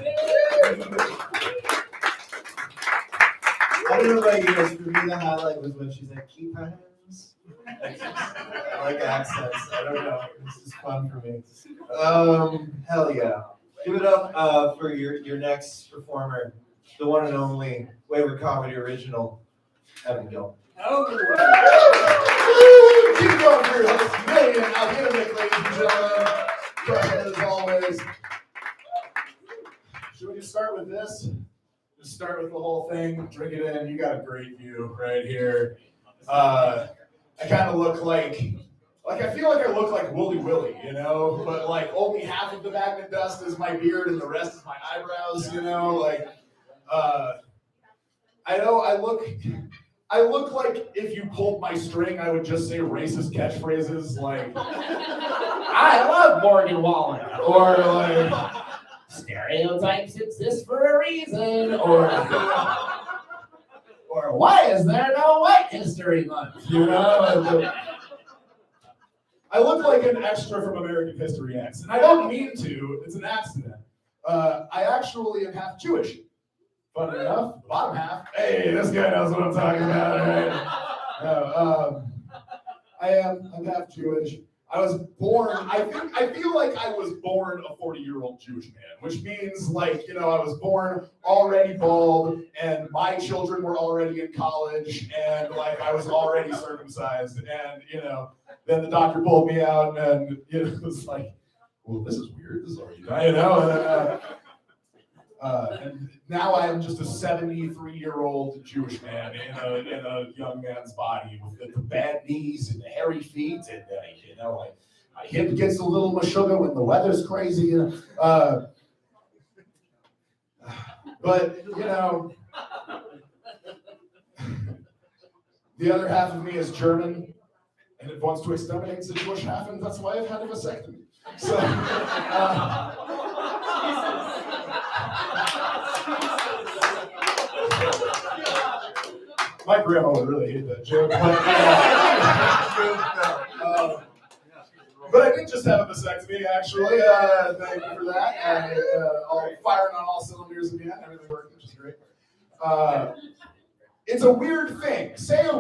I don't know about you guys, for me the highlight was when she said, keep her hands. I like accents, I don't know, this is fun for me. Hell yeah. Give it up for your next performer, the one and only Wayward Comedy Original, Evan Gill. Oh. Keep going for your host, Million. I'll get it, ladies and gentlemen. Crushing as always. Should we just start with this? Just start with the whole thing, drink it in. You got a great view right here. I kind of look like I feel like I look like Wooly Willy, you know? But like only half of the magnet dust is my beard and the rest is my eyebrows, you know? Like, I know I look like if you pulled my string, I would just say racist catchphrases like, I love Morgan Wallen, or like, stereotypes exist for a reason, or why is there no White History Month, you know? I look like an extra from American History X, and I don't mean to, it's an accident. I actually am half Jewish. Funny enough, the bottom half. Hey, this guy knows what I'm talking about, right? I'm half Jewish. I was born, I feel like I was born a 40-year-old Jewish man, which means like, you know, I was born already bald and my children were already in college and like I was already circumcised and, you know, then the doctor pulled me out and, you know, it was like, well, this is weird, this is already done, you know? And now I am just a 73-year-old Jewish man in a young man's body with the bad knees and the hairy feet, and you know, my hip gets a little mashuga when the weather's crazy. You know? But you know, the other half of me is German, and it wants to exterminate the Jewish half, and that's why I've had a vasectomy. So. My grandma would really hate that joke. But I did just have a vasectomy, actually. Thank you for that. And all firing on all cylinders again. Everything working, which is great. It's a weird thing. Say a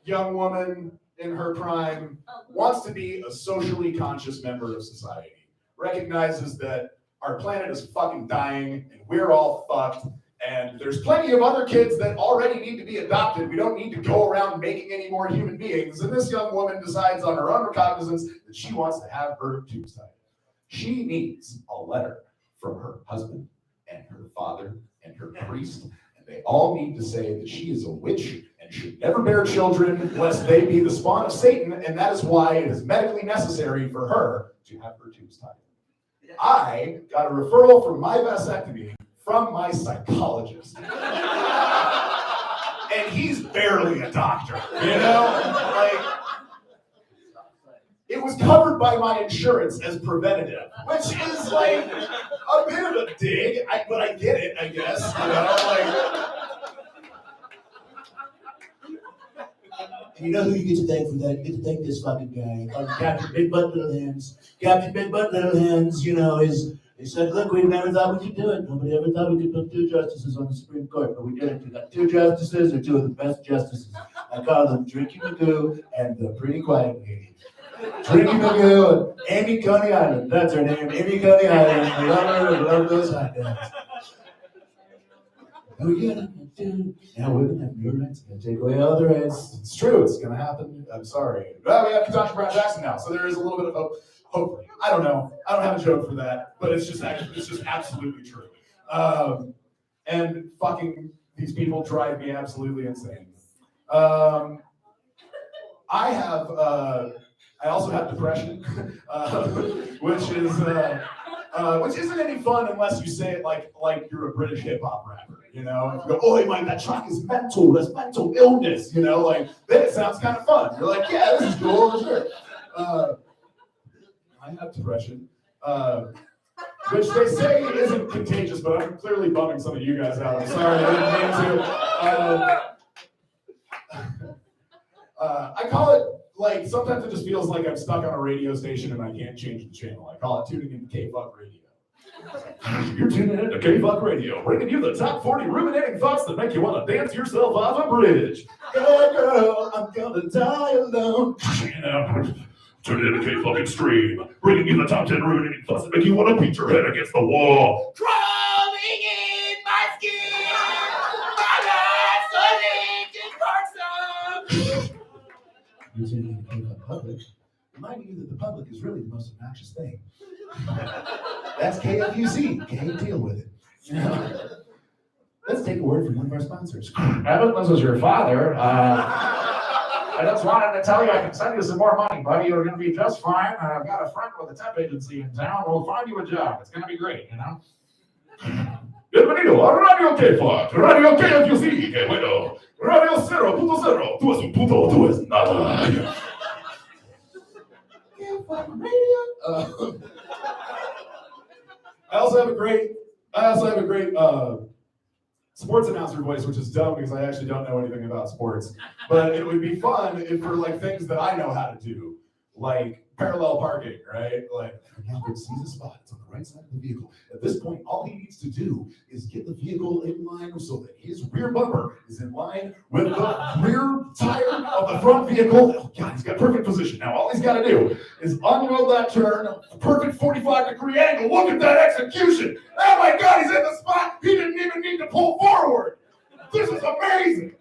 young woman in her prime, wants to be a socially conscious member of society, recognizes that our planet is fucking dying and we're all fucked. And there's plenty of other kids that already need to be adopted. We don't need to go around making any more human beings. And this young woman decides on her own recognizance that she wants to have her tubes tied. She needs a letter from her husband and her father and her priest. And they all need to say that she is a witch and should never bear children lest they be the spawn of Satan. And that is why it is medically necessary for her to have her tubes tied. I got a referral for my vasectomy from my psychologist. And he's barely a doctor, you know? Like, it was covered by my insurance as preventative, which is like a bit of a dig, but I get it, I guess, you know? Like, you know who you get to thank for that? You get to thank this fucking guy, Captain Big Butt Little Hands. Captain Big Butt Little Hands, you know, he said, look, we never thought we could do it. Nobody ever thought we could put 2 justices on the Supreme Court, but we did it. We got 2 justices, they're 2 of the best justices. I call them Drinky Magoo and the Pretty Quiet Lady. Drinky Magoo and Amy Coney Island, that's her name, Amy Coney Island. I love her, I love those hot dogs. Oh yeah, now women have no rights, gonna take away all the rights. it's true, it's gonna happen. I'm sorry. Well, we have Ketanji Brown Jackson now, so there is a little bit of hope. Hopefully. I don't know. I don't have a joke for that, but it's just absolutely true. And fucking these people drive me absolutely insane. I also have depression, which isn't any fun unless you say it like you're a British hip hop rapper, you know? If you go, oh, Mike, that track is mental. That's mental illness, you know? Like, then it sounds kind of fun. You're like, yeah, this is cool, sure. I have depression. which they say isn't contagious, but I'm clearly bumming some of you guys out. I'm sorry, I didn't mean to. I call it, like, sometimes it just feels like I'm stuck on a radio station and I can't change the channel. I call it tuning into K-Fuck Radio. You're tuning in to K-Fuck Radio, bringing you the top 40 ruminating thoughts that make you want to dance yourself off a bridge. Hey girl, I'm gonna die alone. Tune in to K-Fucking Stream, bringing you the top 10 ruminating thoughts that make you want to beat your head against the wall. Crawling in my skin, my life's a Linkin Park song. You're tuning in to K-Fuck Public, reminding you that the public is really the most obnoxious thing. That's KFUC. Can't deal with it. Let's take a word from one of our sponsors. Evan, this is your father. I just wanted to tell you I can send you some more money, buddy. You're going to be just fine. I've got a friend with a temp agency in town. We'll find you a job. It's going to be great, you know? Bienvenido a Radio K-Fuck. Radio KFUC. Que bueno. Radio 0.0. Tú es un puto, tú es nada. K-Fuck Radio. I also have a great sports announcer voice, which is dumb because I actually don't know anything about sports. But it would be fun if for like things that I know how to do, like parallel parking, right? Like Albert sees a spot, it's on the right side of the vehicle. At this point, all he needs to do is get the vehicle in line so that his rear bumper is in line with the rear tire of the front vehicle. Oh God, he's got perfect position. Now all he's got to do is unroll that turn, perfect 45-degree angle. Look at that execution. Oh my God, he's in the spot. He didn't even need to pull forward. This is amazing.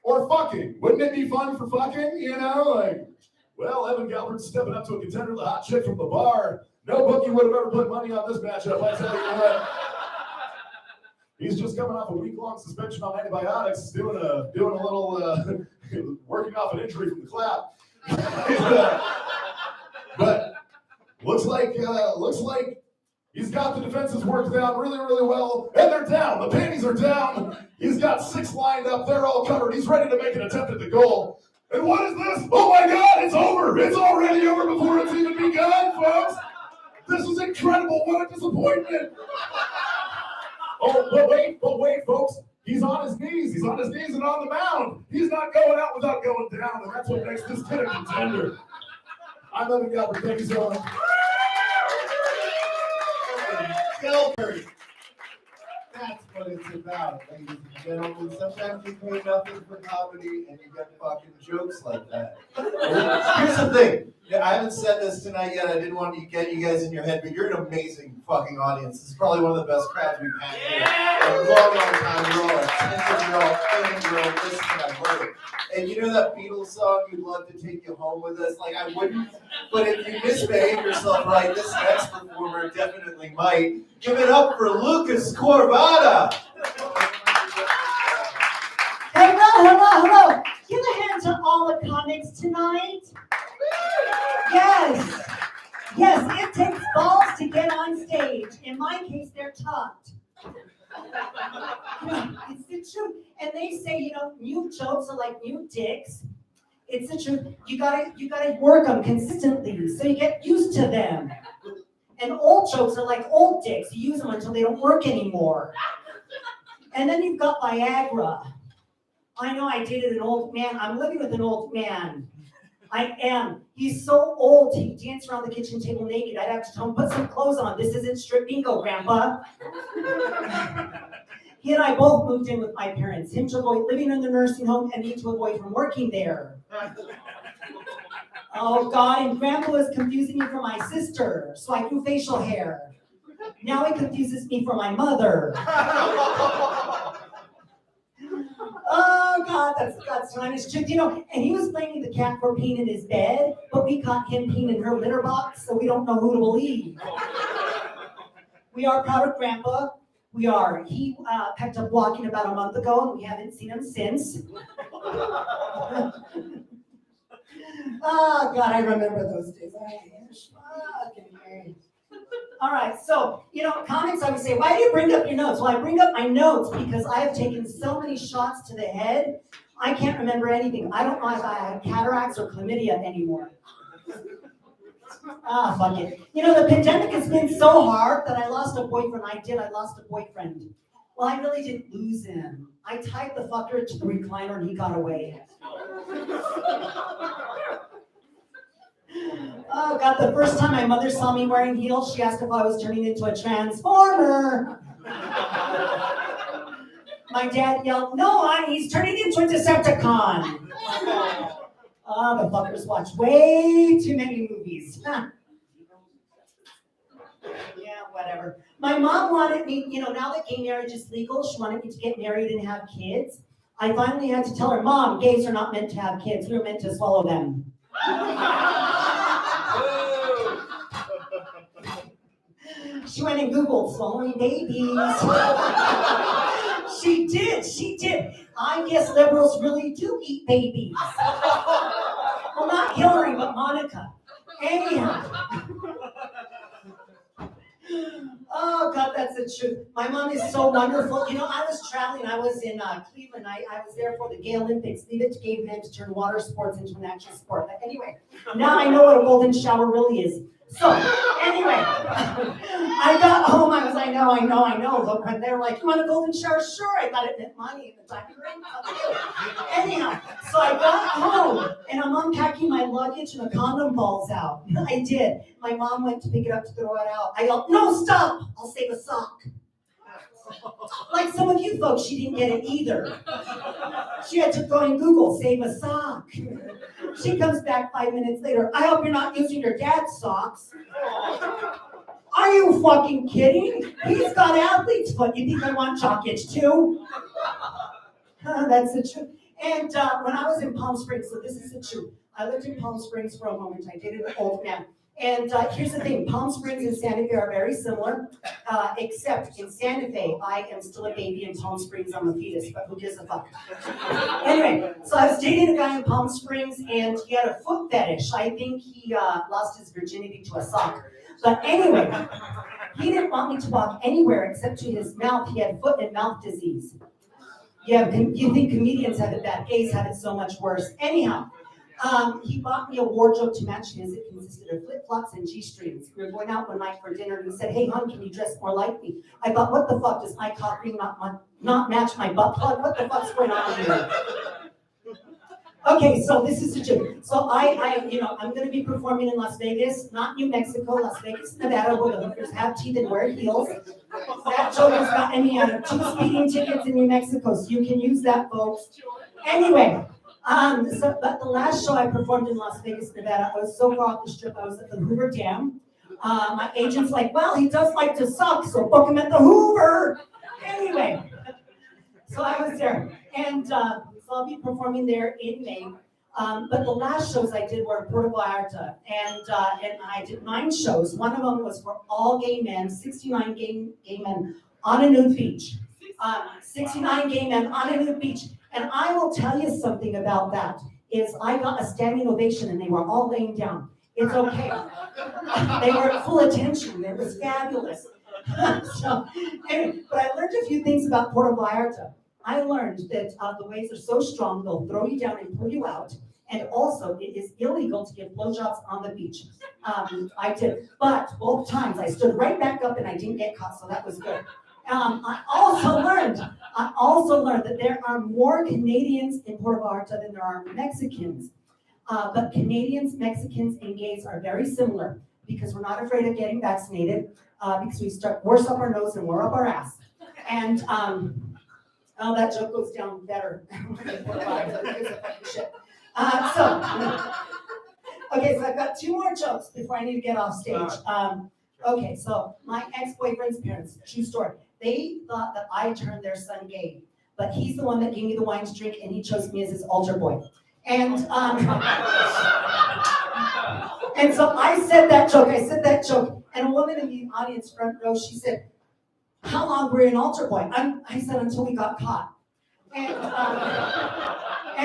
Or fucking. Wouldn't it be fun for fucking, you know? Like, well, Evan Galbert's stepping up to a contender, the hot chick from the bar. No bookie would have ever put money on this matchup, I tell you what. He's just coming off a week-long suspension on antibiotics, doing a little, working off an injury from the clap. But looks like he's got the defenses worked down really, really well, and they're down. The panties are down. He's got 6 lined up. They're all covered. He's ready to make an attempt at the goal. And what is this? Oh my God, it's over. It's already over before it's even begun, folks. This is incredible. What a disappointment. Oh, but wait, folks. He's on his knees. He's on his knees and on the mound. He's not going out without going down, and that's what makes this kid a contender. I'm Evan Galbert. Thank you so much. Galbert. That's what it's about, ladies and gentlemen. Sometimes you pay nothing for comedy and you get fucking jokes like that. Here's the thing. I haven't said this tonight yet. I didn't want to get you guys in your head, but you're an amazing fucking audience. This is probably one of the best crowds we've had here. In a long, long time. You're all attentive, you're all funny, you're all listening. I love it. And you know that Beatles song, You'd Love to Take You Home With Us? Like, I wouldn't, but if you misbehave yourself right, this next performer definitely might. Give it up for Lucas Corvada. Hello. Give a hand to all the comics tonight. Yes, it takes balls to get on stage. In my case, they're tucked. It's the truth. And they say, new jokes are like new dicks. It's the truth. You gotta work them consistently so you get used to them. And old jokes are like old dicks. You use them until they don't work anymore. And then you've got Viagra. I know I dated an old man. I'm living with an old man. I am. He's so old, he danced around the kitchen table naked. I'd have to tell him, put some clothes on. This isn't strip bingo, Grandpa. He and I both moved in with my parents. Him to avoid living in the nursing home and me to avoid from working there. Oh God, and Grandpa was confusing me for my sister, so I grew facial hair. Now he confuses me for my mother. Oh God, that's time is chick, and he was blaming the cat for peeing in his bed, but we caught him peeing in her litter box, so we don't know who to believe. We are proud of Grandpa. We are. He packed up walking about a month ago, and we haven't seen him since. Oh God, I remember those days. All right, so, comics, I would say, why do you bring up your notes? Well, I bring up my notes because I have taken so many shots to the head, I can't remember anything. I don't know if I have cataracts or chlamydia anymore. Ah, fuck it. You know, the pandemic has been so hard that I lost a boyfriend. I lost a boyfriend. Well, I really didn't lose him. I tied the fucker to the recliner and he got away. Oh God, the first time my mother saw me wearing heels, she asked if I was turning into a transformer. My dad yelled, "No, honey, he's turning into a Decepticon." Oh, the fuckers watch way too many movies. Yeah, whatever. My mom wanted me, you know, now that gay marriage is legal, she wanted me to get married and have kids. I finally had to tell her, "Mom, gays are not meant to have kids. We're meant to swallow them." She went and Googled swallowing babies. She did. I guess liberals really do eat babies. Well, not Hillary, but Monica. Anyhow. Oh, God, that's the truth. My mom is so wonderful. You know, I was traveling. I was in Cleveland. I was there for the Gay Olympics. Leave it to gay men to turn water sports into an actual sport. But anyway, now I know what a golden shower really is. So, anyway, I got home. I was, I know. But when they were like, "You want a golden shower?" Sure. I thought it meant money in the diamond ring. Anyhow, so I got home and I'm unpacking my luggage and a condom falls out. I did. My mom went to pick it up to throw it out. I yelled, "No, stop! I'll save a sock." Like some of you folks, she didn't get it either. She had to go and Google, "save a sock." She comes back 5 minutes later. "I hope you're not using your dad's socks." Are you fucking kidding? He's got athlete's foot. You think I want chocolate too? That's the truth. And when I was in Palm Springs, so this is the truth. I lived in Palm Springs for a moment. I dated an old man. And here's the thing, Palm Springs and Santa Fe are very similar, except in Santa Fe, I am still a baby. In Palm Springs, I'm a fetus, but who gives a fuck? Anyway, so I was dating a guy in Palm Springs, and he had a foot fetish. I think he lost his virginity to a sock. But anyway, he didn't want me to walk anywhere except to his mouth. He had foot and mouth disease. Yeah, you think comedians have it bad, gays have it so much worse. Anyhow, he bought me a wardrobe to match his. It consisted of flip-flops and G-strings. We were going out one night for dinner, and he said, "Hey, hon, can you dress more like me?" I thought, what the fuck, does my cock ring not match my butt plug? What the fuck's going on here? Okay, so this is the joke. So I'm going to be performing in Las Vegas, not New Mexico, Las Vegas, Nevada, where the hookers have teeth and wear heels. That joke has gotten me 2 speeding tickets in New Mexico, so you can use that, folks. Anyway. But the last show I performed in Las Vegas, Nevada, I was so far off the strip, I was at the Hoover Dam. My agent's like, "Well, he does like to suck, so book him at the Hoover." Anyway, so I was there. And so I'll be performing there in May. But the last shows I did were in Puerto Vallarta. And I did 9 shows. One of them was for all gay men, 69 gay men on a nude beach. 69 gay men on a nude beach. And I will tell you something about that, is I got a standing ovation and they were all laying down. It's okay. They were at full attention. It was fabulous. So, anyway, but I learned a few things about Puerto Vallarta. I learned that the waves are so strong, they'll throw you down and pull you out. And also, it is illegal to give blowjobs on the beach. I did, but both times I stood right back up and I didn't get caught, so that was good. I also learned that there are more Canadians in Puerto Vallarta than there are Mexicans. But Canadians, Mexicans, and gays are very similar because we're not afraid of getting vaccinated because we start worse up our nose and more up our ass. And that joke goes down better. Okay, so I've got 2 more jokes before I need to get off stage. Okay, so my ex-boyfriend's parents, true story. They thought that I turned their son gay, but he's the one that gave me the wine to drink, and he chose me as his altar boy. And so I said that joke, and a woman in the audience front row, she said, "How long were you an altar boy?" I said, "Until we got caught." And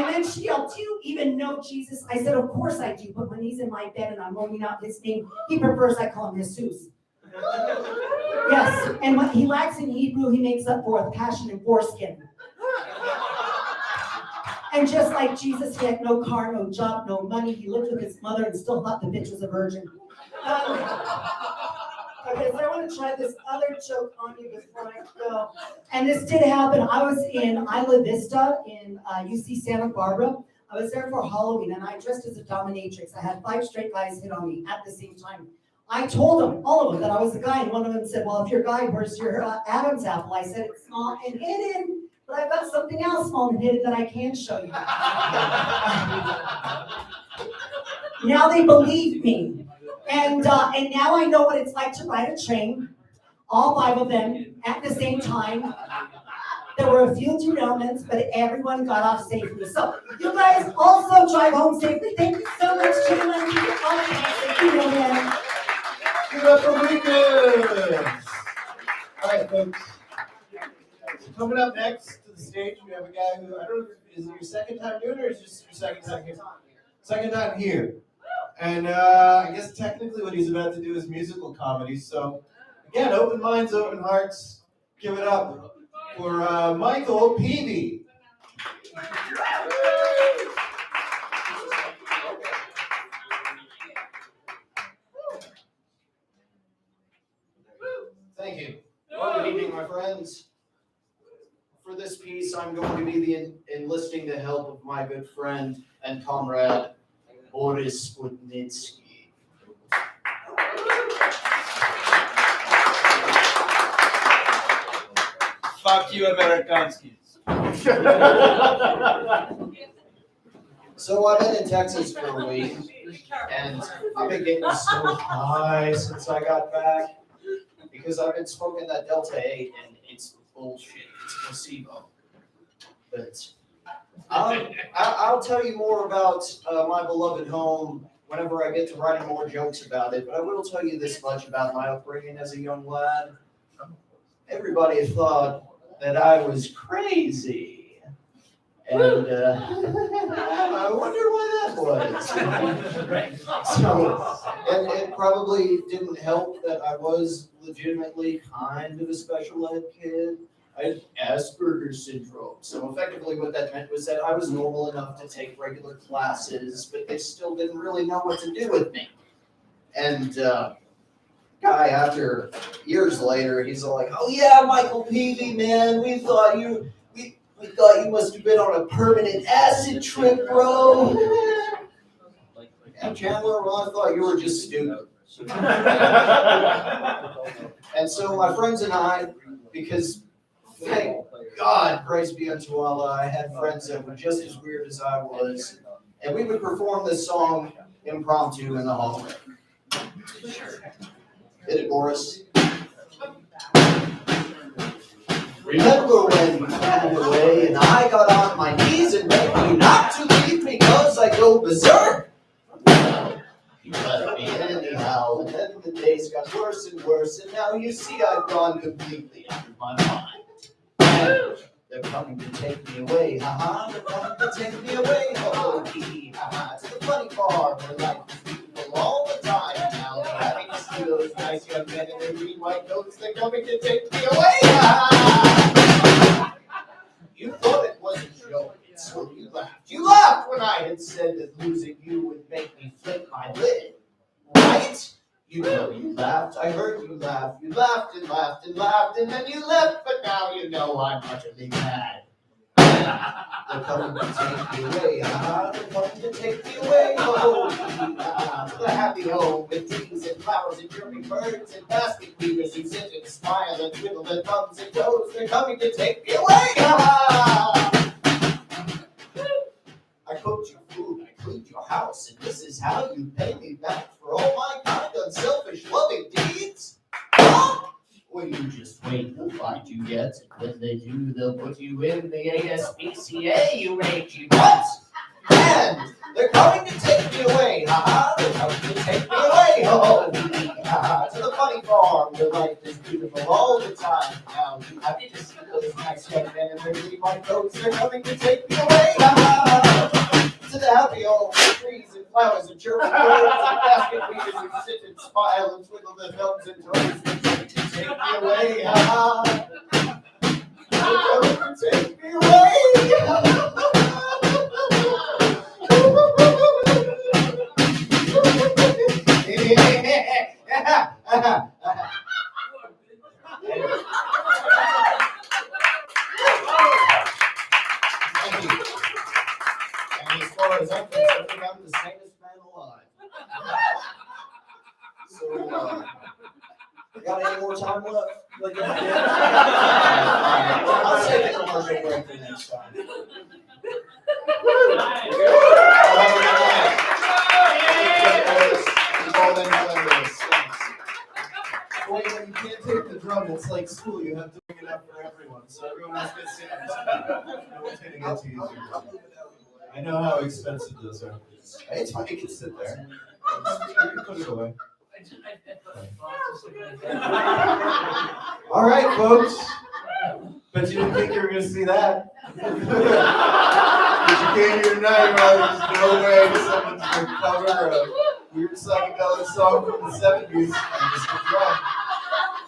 then she yelled, "Do you even know Jesus?" I said, "Of course I do, but when he's in my bed and I'm roaming out his name, he prefers I call him Jesus." Yes, and what he lacks in Hebrew, he makes up for with passion and foreskin. And just like Jesus, he had no car, no job, no money. He lived with his mother and still thought the bitch was a virgin. Okay, so I want to try this other joke on you before I go. And this did happen. I was in Isla Vista in UC Santa Barbara. I was there for Halloween and I dressed as a dominatrix. I had 5 straight guys hit on me at the same time. I told them, all of them, that I was a guy, and one of them said, well, if you're a guy, where's your Adam's apple? I said, it's small and hidden, but I've got something else small and hidden that I can show you. Now they believe me. And now I know what it's like to ride a train, all 5 of them at the same time. There were a few derailments, but everyone got off safely. So you guys also drive home safely. Thank you so much, Caitlin. Thank you, Lillian. Give it up for weekends. All right, folks. So coming up next to the stage, we have a guy who, I don't know, is it your second time doing it or is it just your second time here? Second time here. And I guess technically what he's about to do is musical comedy. So again, open minds, open hearts. Give it up for Michael Peavy. Thank you. Well, good evening, my friends. For this piece, I'm going to be enlisting the help of my good friend and comrade, Boris Sputnitsky. Fuck you, Amerikanskis. So I've been in Texas for a week, and I've been getting so high since I got back because I've been smoking that Delta 8, and it's bullshit. It's a placebo. But I'll tell you more about my beloved home whenever I get to writing more jokes about it. But I will tell you this much about my upbringing as a young lad. Everybody thought that I was crazy. And I wonder why that was. So, and it probably didn't help that I was legitimately kind of a special ed kid. I had Asperger's syndrome. So effectively what that meant was that I was normal enough to take regular classes, but they still didn't really know what to do with me. And guy, after years later, he's all like, oh yeah, Michael Peavy, man, we thought you must have been on a permanent acid trip, bro. And Chandler, well, I thought you were just stupid. And so my friends and I, because thank God, praise be unto Allah, I had friends that were just as weird as I was, and we would perform this song impromptu in the hallway. Hit it, Boris. Remember when you ran away and I got on my knees and begged you not to leave me because I go berserk? You left me anyhow, and then the days got worse and worse, and now you see I've gone completely out of my mind. And they're coming to take me away, haha, they're coming to take me away, oh, hee, haha, to the funny farm where life is beautiful all the time. Now they're having to see those nice young men in their green white coats, they're coming to take me away, haha. You thought it was a joke, so you laughed. You laughed when I had said that losing you would make me flip my lid, right? You know you laughed, I heard you laugh. You laughed and laughed and laughed, and then you left, but now you know I'm utterly mad. They're coming to take me away, they're coming to take me away, oh, to the happy home with trees and flowers and chirping birds and basket weavers who sit and smile and twiddle their thumbs and toes. They're coming to take me away, I cooked your food, I cleaned your house, and this is how you pay me back for all my kind, unselfish, loving deeds? Huh? Well, you just wait, they'll find you yet, and when they do, they'll put you in the ASPCA, you mangy nuts! And they're coming to take me away, they're coming to take me away, oh, to the funny farm where life is beautiful all the time. Now you have to see those nice young men in their green white coats, they're coming to take me away, to the happy old trees and flowers and chirping birds and basket weavers who sit and smile and twiddle their thumbs and toes. They're coming to take me away, they're coming to take me away, Got any more time left? Like, I'll save the commercial break for next time. Wait, when you can't take the drum, it's like school, you have to bring it up for everyone, so everyone else gets it. No one's hitting it to you. I know how expensive those are. Hey, it's fine, you can sit there. You can put it away. All right, folks. Bet you didn't think you were gonna see that. But you came here tonight, right? There's no way someone's gonna cover a weird psychedelic song from the 70s and just a drum.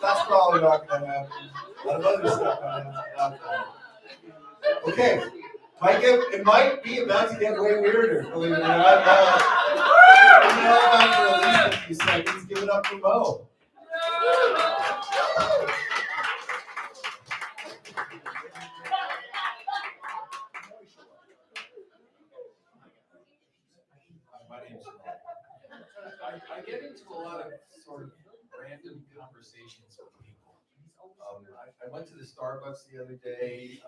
That's probably not gonna happen. A lot of other stuff gonna happen. Okay. It might be about to get way weirder, believe it or not. You know, after at least a few seconds, give it up for Mo. My name's I get into a lot of sort of random conversations with people. I went to the Starbucks the other day.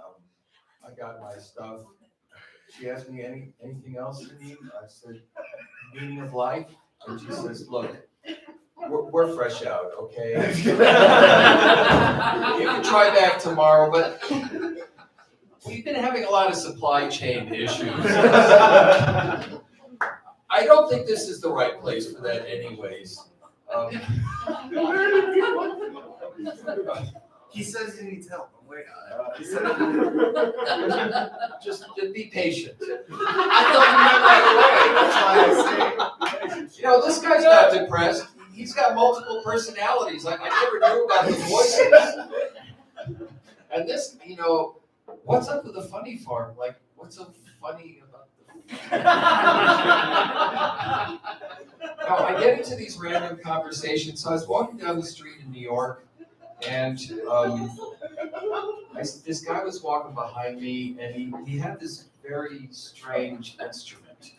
I got my stuff. She asked me anything else you need. I said, meaning of life. And she says, look, we're fresh out, okay? You can try back tomorrow, but we've been having a lot of supply chain issues. I don't think this is the right place for that anyways. He says he needs help. I'm waiting on it. Just be patient. I thought you meant right away. That's why I say. You know, this guy's not depressed. He's got multiple personalities. I never knew about his voices. And this, you know, what's up with the funny farm? Like, what's so funny about No, I get into these random conversations. So I was walking down the street in New York, and this guy was walking behind me, and he had this very strange instrument.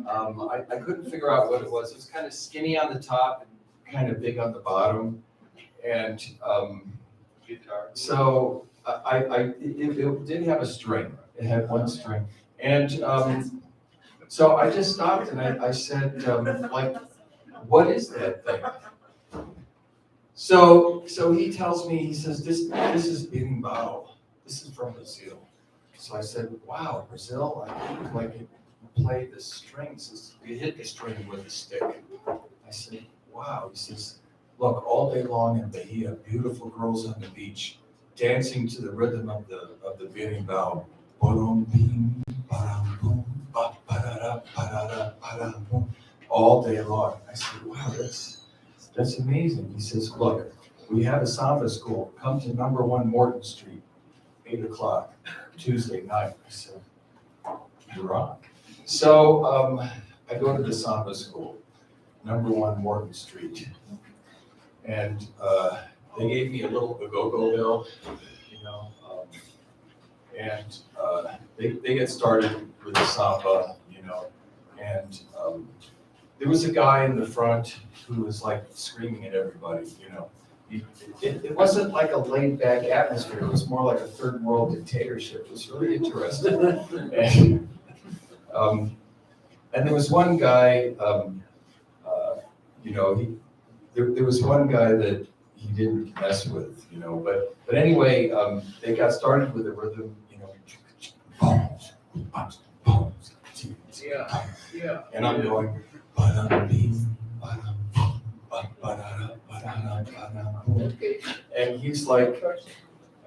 I couldn't figure out what it was. It was kind of skinny on the top and kind of big on the bottom, and so it did have a string. It had one string, and so I just stopped and I said, like, what is that thing? So he tells me, he says, this is berimbau. This is from Brazil. So I said, wow, Brazil? I think like you play the strings. You hit the string with a stick. I said, wow. He says, look, all day long in Bahia, beautiful girls on the beach, dancing to the rhythm of the berimbau. All day long. I said, wow, that's amazing. He says, look, we have a samba school. Come to number 1 Morton Street, 8 o'clock, Tuesday night. I said, you're on. So I go to the samba school, number 1 Morton Street. And they gave me a little go-go bill, you know, and they get started with the samba, you know, and there was a guy in the front who was like screaming at everybody, you know. It wasn't like a laid-back atmosphere. It was more like a third world dictatorship. It was really interesting. And there was one guy, you know, there was one guy that he didn't mess with, you know. But anyway, they got started with the rhythm, you know. Yeah. And I'm going. And he's like,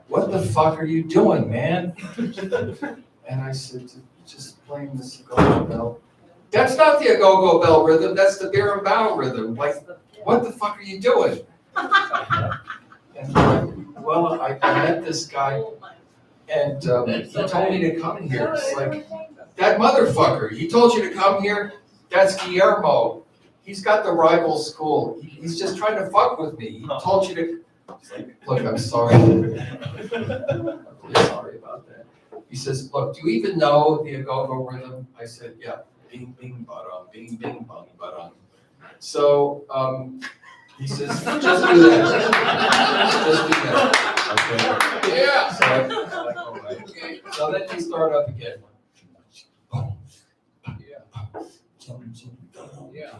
what the fuck are you doing, man? And I said, just playing the go-go bell. That's not the go-go bell rhythm, that's the berimbau rhythm. Like, what the fuck are you doing? And well, I met this guy, and he told me to come here. It's like, that motherfucker, he told you to come here? That's Guillermo. He's got the rival school. He's just trying to fuck with me. He told you to. Look, I'm sorry. I'm really sorry about that. He says, look, do you even know the go-go rhythm? I said, yeah. Bing, bing, ba-dum, bing, bing, bong, ba-dum. So He says, just do that. Just do that. Okay. Yeah. So I'm like, all right. So then you start up again. Yeah.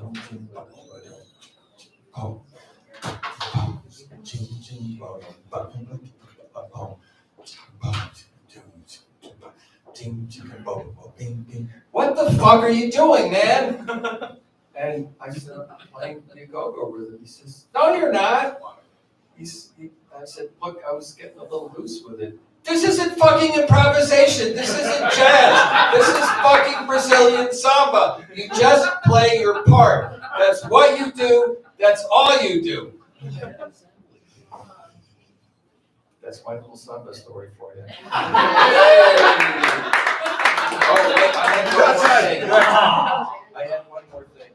What the fuck are you doing, man? And I said, I'm playing the go-go rhythm. He says, no, you're not. I said, look, I was getting a little loose with it. This isn't fucking improvisation. This isn't jazz. This is fucking Brazilian samba. You just play your part. That's what you do. That's all you do. That's my little samba story for you. Oh, wait, I had one more thing. I had one more thing.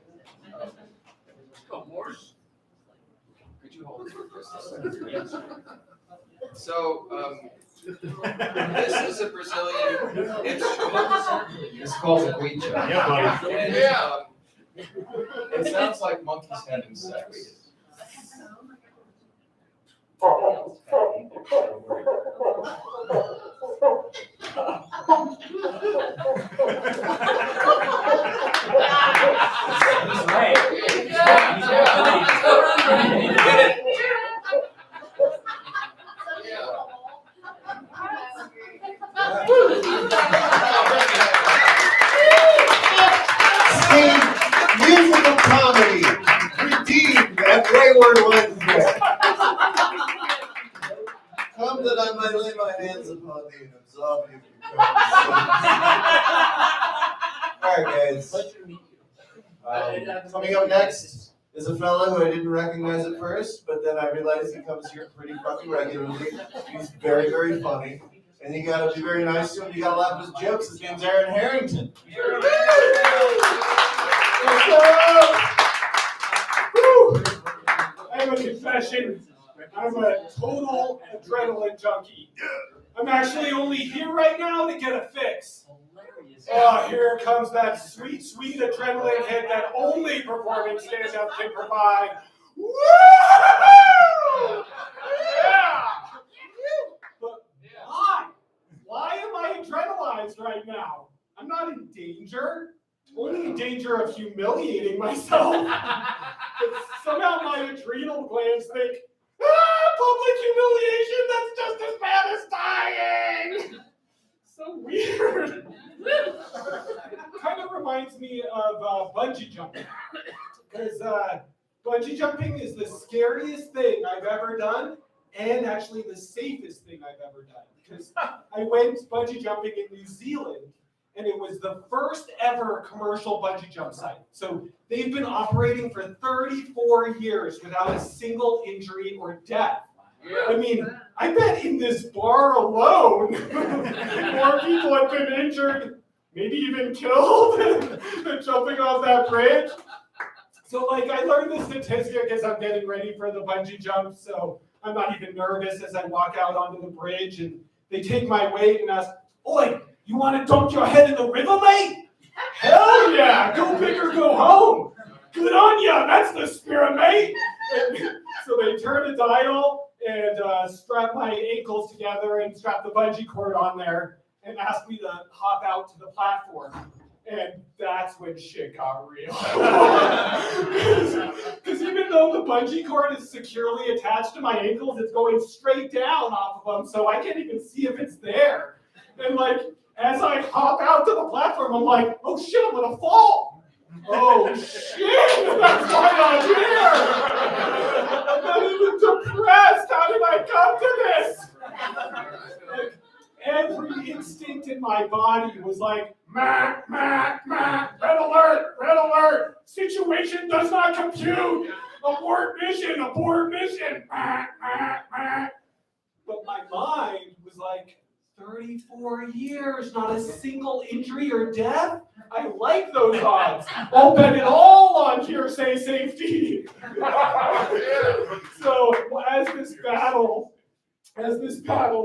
Could you hold it for just a second? So, this is a Brazilian instrument. It's called a guicha. Yeah, buddy. And, Yeah. it sounds like monkeys having sex. He's right. See, musical comedy redeemed at Wayward Wednesday. Come that I might lay my hands upon thee and absolve you from All right, guys. Coming up next is a fella who I didn't recognize at first, but then I realized he comes here pretty fucking regularly. He's very, very funny. And you gotta be very nice to him. You gotta laugh at his jokes. His name's Aaron Harrington. I have a confession. I'm a total adrenaline junkie. I'm actually only here right now to get a fix. Oh, here comes that sweet, sweet adrenaline hit that only performing stand-up can provide. Woo! Yeah! But why? Why am I adrenalized right now? I'm not in danger. Only in danger of humiliating myself. But somehow my adrenal glands think, public humiliation, that's just as bad as dying. So weird. Kind of reminds me of bungee jumping. Because bungee jumping is the scariest thing I've ever done, and actually the safest thing I've ever done. Because I went bungee jumping in New Zealand, and it was the first ever commercial bungee jump site. So they've been operating for 34 years without a single injury or death. I mean, I bet in this bar alone, more people have been injured, maybe even killed, than jumping off that bridge. So, like, I learned this statistic as I'm getting ready for the bungee jump, so I'm not even nervous as I walk out onto the bridge, and they take my weight and ask, "Oi, you want to dunk your head in the river, mate?" Hell yeah, go big or go home. Good on ya, that's the spirit, mate. And so they turn a dial and strap my ankles together and strap the bungee cord on there and ask me to hop out to the platform. And that's when shit got real. Because even though the bungee cord is securely attached to my ankles, it's going straight down off of them, so I can't even see if it's there. And like, as I hop out to the platform, I'm like, oh shit, I'm gonna fall. Oh shit, that's why I'm here. I'm not even depressed. How did I come to this? Like, every instinct in my body was like, red alert, situation does not compute. Abort mission. But my mind was like, 34 years, not a single injury or death? I like those odds. I'll bet it all on hearsay safety. So as this battle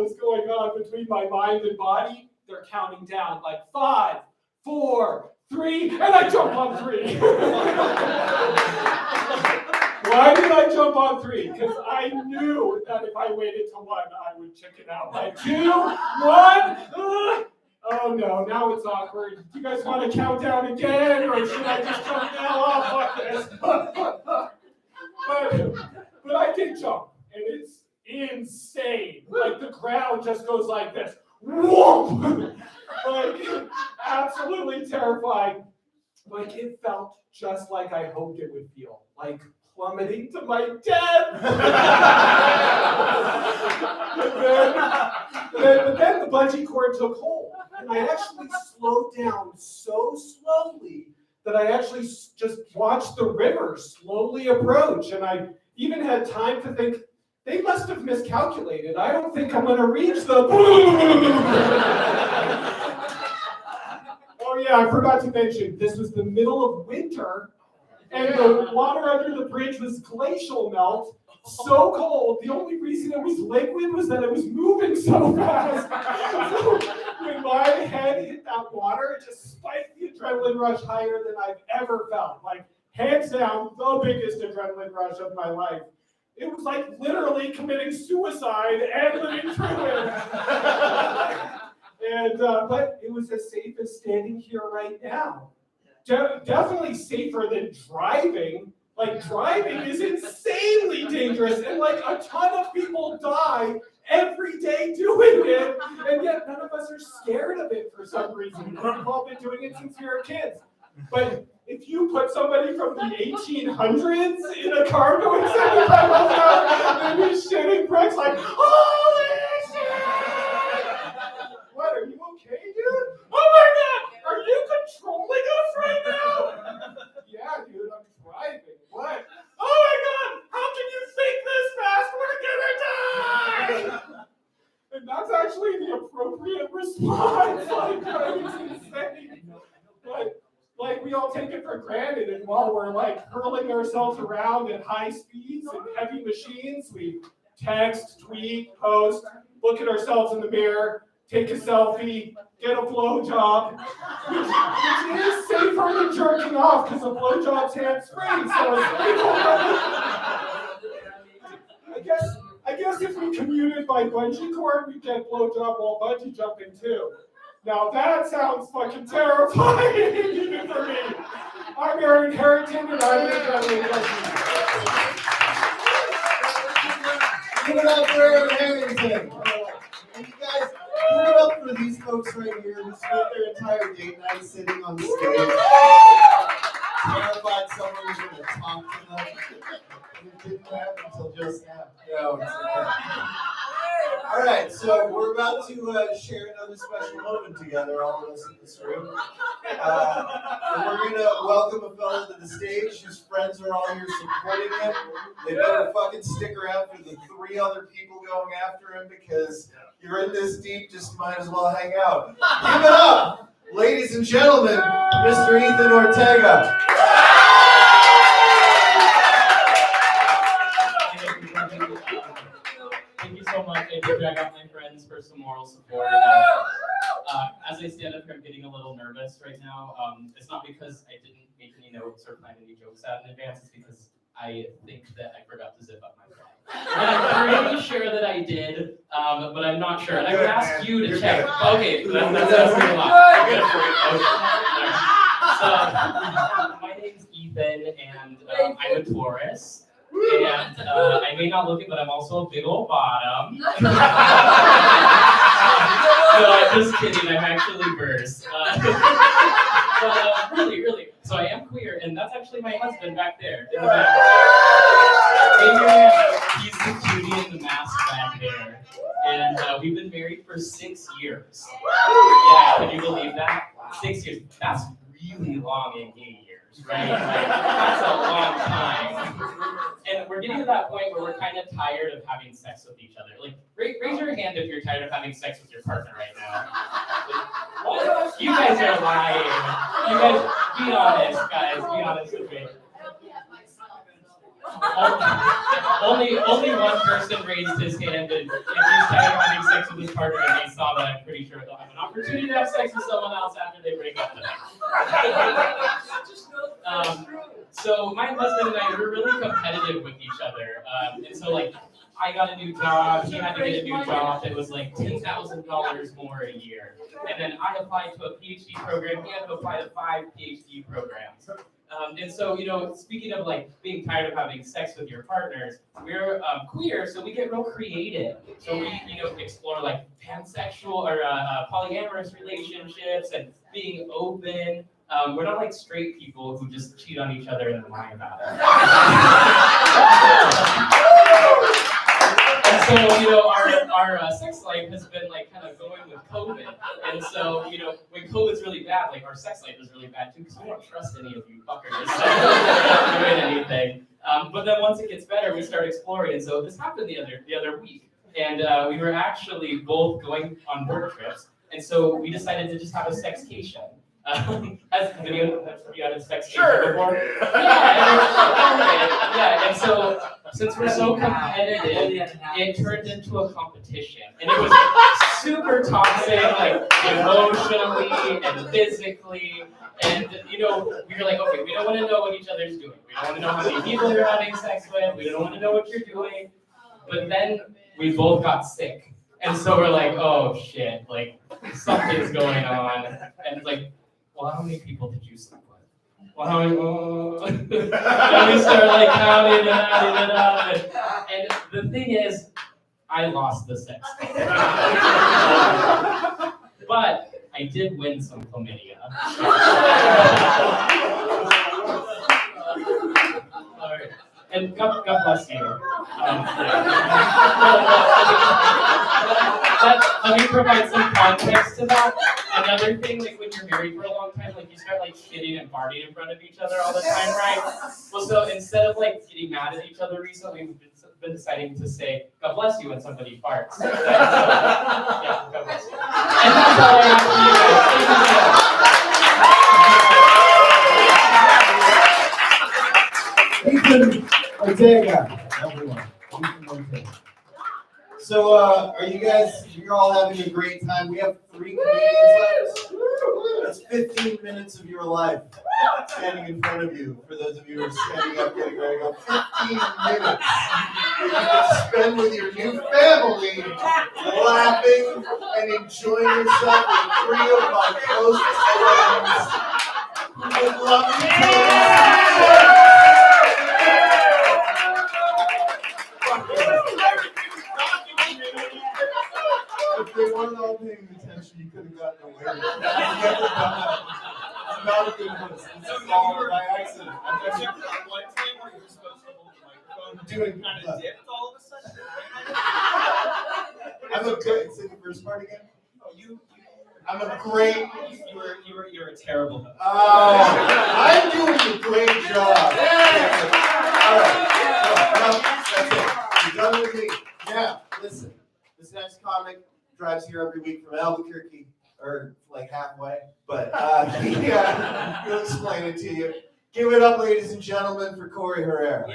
is going on between my mind and body, they're counting down like 5, 4, 3, and I jump on 3. Why did I jump on 3? Because I knew that if I waited to 1, I would chicken out. Like 2, 1. Oh no, now it's awkward. Do you guys want to count down again, or should I just jump now? Oh, fuck this. But I did jump, and it's insane. Like the ground just goes like this. Whoop! Like absolutely terrifying. Like it felt just like I hoped it would feel. Like plummeting to my death. But then the bungee cord took hold, and I actually slowed down so slowly that I actually just watched the river slowly approach, and I even had time to think, they must have miscalculated. I don't think I'm gonna reach the Oh yeah, I forgot to mention, this was the middle of winter, and the water under the bridge was glacial melt, so cold. The only reason it was liquid was that it was moving so fast. So when my head hit that water, it just spiked the adrenaline rush higher than I've ever felt. Like, hands down, the biggest adrenaline rush of my life. It was like literally committing suicide and living through it. And but it was as safe as standing here right now. Definitely safer than driving. Like driving is insanely dangerous, and like a ton of people die every day doing it, and yet none of us are scared of it for some reason. We've all been doing it since we were kids. But if you put somebody from the 1800s in a car going 75 miles an hour, they'd be shitting bricks like, holy shit! What, are you okay, dude? Oh my god! Are you controlling us right now? Yeah, dude, I'm driving. What? Oh my god! How can you think this fast? We're gonna die! And that's actually the appropriate response. Like, it's insane. But, like, we all take it for granted, and while we're, like, hurling ourselves around at high speeds and heavy machines, we text, tweet, post, look at ourselves in the mirror, take a selfie, get a blowjob, which is safer than jerking off because a blowjob's hands-free, so it's I guess if we commuted by bungee cord, we'd get blowjob while bungee jumping too. Now that sounds fucking terrifying even for me. I'm Aaron Harrington, and I'm an adrenaline junkie. Give it up for Aaron Harrington. And you guys, give it up for these folks right here who spent their entire date night sitting on the stage, terrified someone was going to talk to them. And it didn't happen until just now. No, it's okay. All right, so we're about to share another special moment together, all of us in this room. And we're going to welcome a fellow to the stage whose friends are all here supporting him. They better fucking stick around for the 3 other people going after him, because you're in this deep, just might as well hang out. Give it up, ladies and gentlemen, Mr. Ethan Ortega. Thank you so much. I did drag out my friends for some moral support. As I stand up here, I'm getting a little nervous right now. It's not because I didn't make any notes or plan any jokes out in advance. It's because I think that I forgot to zip up my bag. And I'm pretty sure that I did, but I'm not sure. And I would ask you to check. Okay, that's pretty lot. Good. So, my name's Ethan, and I'm a Taurus. And I may not look it, but I'm also a big old bottom. No, I'm just kidding. I'm actually verse. But really. So I am queer, and that's actually my husband back there in the back. He's the cutie in the mask back there. And we've been married for 6 years. Yeah, can you believe that? 6 years. That's really long in gay years, right? Like, that's a long time. And we're getting to that point where we're kind of tired of having sex with each other. Like, raise your hand if you're tired of having sex with your partner right now. What? You guys are lying. You guys, be honest, guys. Be honest with me. Only one person raised his hand, and if he's tired of having sex with his partner and they saw that, I'm pretty sure they'll have an opportunity to have sex with someone else after they break up. So my husband and I were really competitive with each other. And so like I got a new job, he had to get a new job that was like $10,000 more a year. And then I applied to a PhD program, he had to apply to 5 PhD programs. And so, you know, speaking of like being tired of having sex with your partners, we're queer, so we get real creative. So we, you know, explore like pansexual or polyamorous relationships and being open. We're not like straight people who just cheat on each other and lie about it. And so, you know, our sex life has been like kind of going with COVID. And so, you know, when COVID's really bad, like our sex life is really bad too, because we don't trust any of you fuckers doing anything. But then once it gets better, we start exploring. And so this happened the other week. And we were actually both going on work trips. And so we decided to just have a sexcation. Have you had a sexcation before? Yeah, and so since we're so competitive, it turned into a competition. And it was super toxic, like emotionally and physically. And you know, we were like, okay, we don't want to know what each other's doing. We don't want to know how many people you're having sex with. We don't want to know what you're doing. But then we both got sick. And so we're like, oh shit, like something's going on. And it's like, well, how many people did you sleep with? Well, how many? And we start like counting it up. And the thing is, I lost the sex. But I did win some chlamydia. And God bless you. Let me provide some context to that. Another thing, like when you're married for a long time, like you start like shitting and farting in front of each other all the time, right? Well, so instead of like getting mad at each other recently, we've been deciding to say, God bless you when somebody farts. So, yeah, God bless you. And that's all I have for you guys. Ethan Ortega, everyone. Ethan Ortega. So, are you guys? You're all having a great time. We have 3 comedians left. That's 15 minutes of your life standing in front of you. For those of you who are standing up, getting ready to go. 15 minutes you can spend with your new family, laughing and enjoying yourself with 3 of my closest friends. I would love to tell you. If they weren't all paying attention, you could have gotten away with it. I've never done that. It's not a good one. It's all by accident. Except for that one time where you're supposed to hold the microphone, Doing kind of dipped all of a sudden. I'm a good. Say the first part again. I'm a great. You're a terrible host. I'm doing a great job. All right. That's it. You're done with me. Now, listen. This next comic drives here every week from Albuquerque, or like halfway, but he'll explain it to you. Give it up, ladies and gentlemen, for Corey Herrera.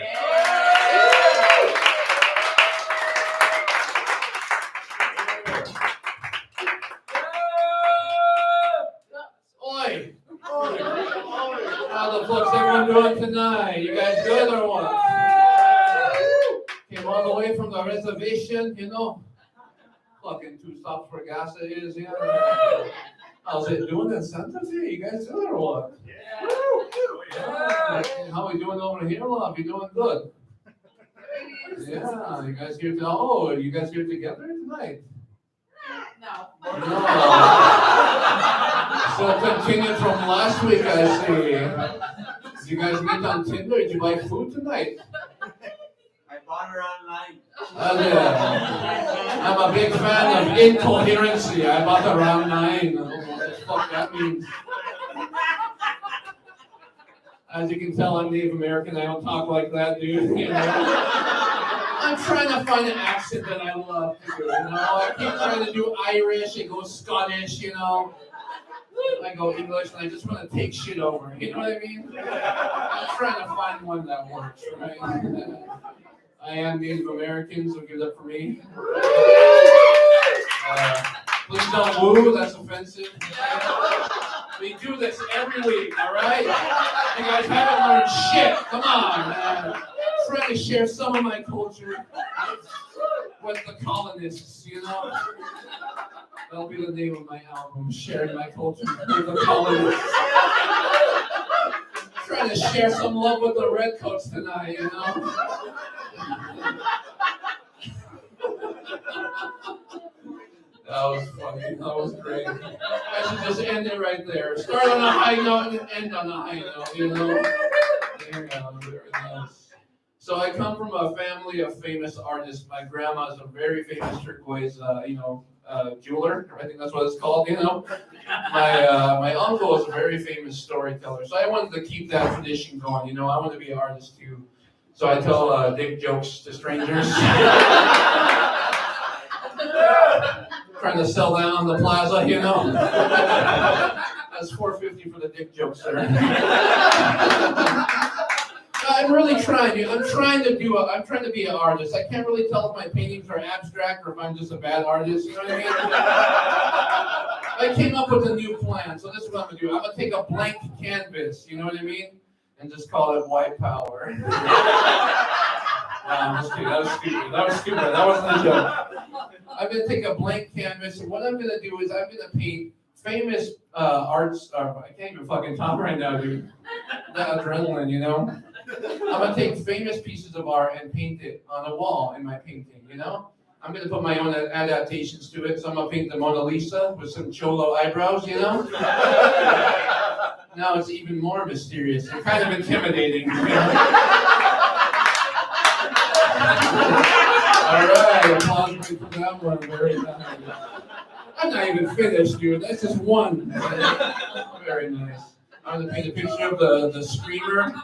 Oi! How the fuck's everyone doing tonight? You guys good or what? Came all the way from the reservation, you know? Fucking 2 stops for gas it is here. How's it doing in Santa Fe? You guys good or what? Yeah. How we doing over here, love? You doing good? Yeah, you guys here you guys here together tonight? No. So continued from last week, I see. Did you guys meet on Tinder? Did you buy food tonight? I bought her online. I'm a big fan of incoherency. I bought around 9. I don't know what the fuck that means. As you can tell, I'm Native American. I don't talk like that, dude. You know? I'm trying to find an accent that I love to do. You know, I keep trying to do Irish. I go Scottish. You know, I go English, and I just want to take shit over. You know what I mean? I'm trying to find one that works, right? I am Native American, so give it up for me. Please don't woo, that's offensive. We do this every week, all right? You guys haven't learned shit. Come on, man. Trying to share some of my culture with the colonists, you know? That'll be the name of my album, Sharing My Culture with the Colonists. Trying to share some love with the redcoats tonight, you know? That was funny. That was great. I should just end it right there. Start on a high note and end on a high note, you know? There you go. Very nice. So I come from a family of famous artists. My grandma is a very famous turquoise, jeweler. I think that's what it's called, you know? My uncle is a very famous storyteller. So I wanted to keep that tradition going, you know? I want to be an artist too. So I tell dick jokes to strangers. Trying to sell that on the plaza, you know? That's $4.50 for the dick jokes there. I'm really trying. I'm trying to be an artist. I can't really tell if my paintings are abstract or if I'm just a bad artist. You know what I mean? I came up with a new plan. So this is what I'm gonna do. I'm gonna take a blank canvas. You know what I mean? And just call it white power. That was stupid. That wasn't a joke. I'm gonna take a blank canvas, and what I'm gonna do is I'm gonna paint famous arts. I can't even fucking talk right now, dude. That adrenaline, you know. I'm gonna take famous pieces of art and paint it on a wall in my painting, you know. I'm gonna put my own adaptations to it. So I'm gonna paint the Mona Lisa with some cholo eyebrows, you know. Now it's even more mysterious and kind of intimidating. You know? All right, applause for that one. Very nice. I'm not even finished, dude. That's just one. Very nice. I'm gonna paint a picture of the screamer,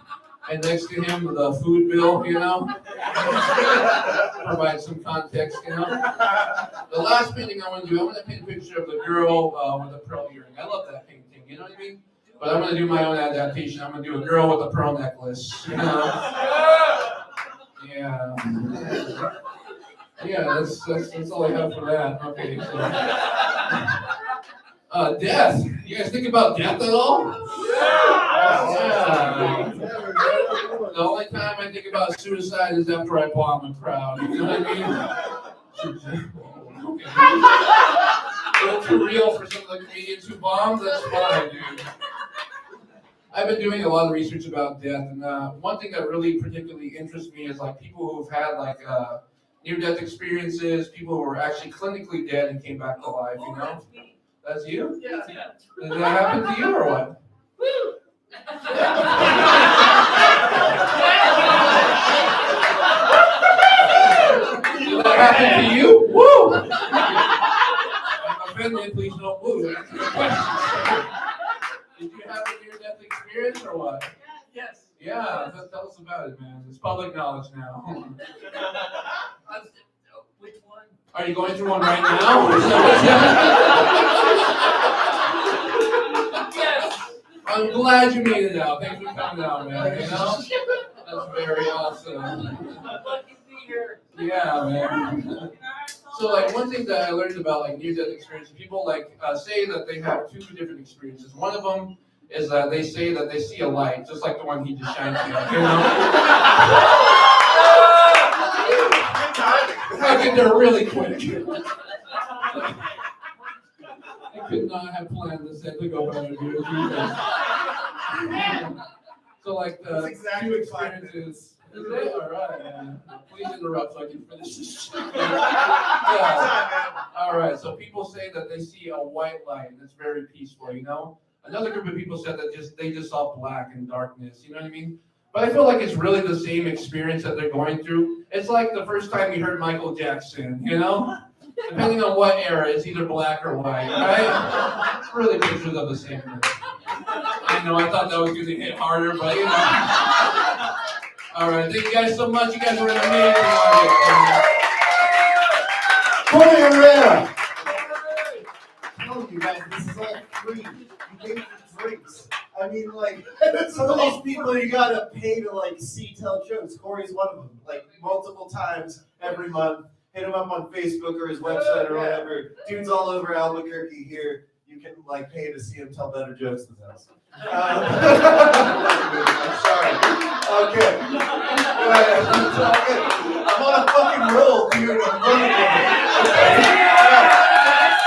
and next to him the food bill. You know, provide some context. You know, the last painting I want to do, I want to paint a picture of the girl with a pearl earring. I love that painting. You know what I mean? But I'm gonna do my own adaptation. I'm gonna do a girl with a pearl necklace. You know? Yeah. Yeah, that's all I have for that. Okay, so death. You guys think about death at all? Yeah. The only time I think about suicide is after I bomb a crowd. You know what I mean? Okay. A little too real for some of the comedians who bombed. That's fine, dude. I've been doing a lot of research about death, and one thing that really particularly interests me is like people who've had like near-death experiences, people who were actually clinically dead and came back to life. You know, that's you. Yeah. Did that happen to you or what? Woo! Did that happen to you? Woo! I'm offended. Please don't woo. That's a good question. Did you have a near-death experience or what? Yes. Yeah, tell us about it, man. It's public knowledge now. Which one? Are you going through one right now? Yes. I'm glad you made it out. Thanks for coming out, man. You know? That's very awesome. Lucky to be here. Yeah, man. So, like, one thing that I learned about, like, near-death experiences, people, like, say that they have two different experiences. One of them is that they say that they see a light, just like the one he just shined to, you know? I think they're really quick. I could not have planned this to go better, dude. So, like, the two experiences. Is it? All right, man. Please interrupt so I can finish this. Yeah. All right, so people say that they see a white light that's very peaceful, you know? Another group of people said that they just saw black and darkness, you know what I mean? But I feel like it's really the same experience that they're going through. It's like the first time you heard Michael Jackson, you know? Depending on what era, it's either black or white, right? It's really pictures of the same thing. I know, I thought that was going to hit harder, but you know. All right, thank you guys so much. You guys were an amazing audience. Corey Herrera. I'm telling you guys, this is all free. You pay for drinks. I mean, like, some of these people you gotta pay to like see tell jokes. Corey's one of them. Like multiple times every month. Hit him up on Facebook or his website or whatever. Dude's all over Albuquerque here. you can like pay to see him tell better jokes than us. I'm sorry. Okay. It's all good. I'm on a fucking roll, dude. I'm running with it.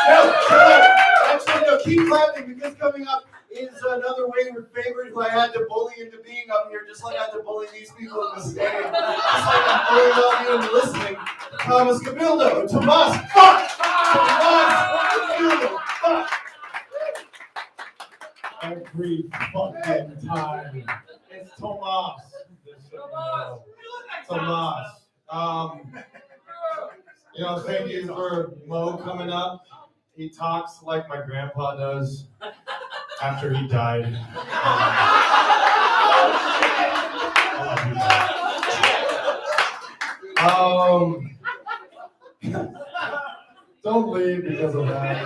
No, shut up. Actually, no, keep clapping because coming up is another Wayward favorite who I had to bully into being up here, just like I had to bully these people in the stadium. Just like I'm bullying all you into listening. Thomas Cabildo. Tomas. Fuck! Tomas Cabildo. Fuck! Every fucking time. It's Tomas. Tomas. Thank you for Mo coming up. He talks like my grandpa does after he died. Don't leave because of that.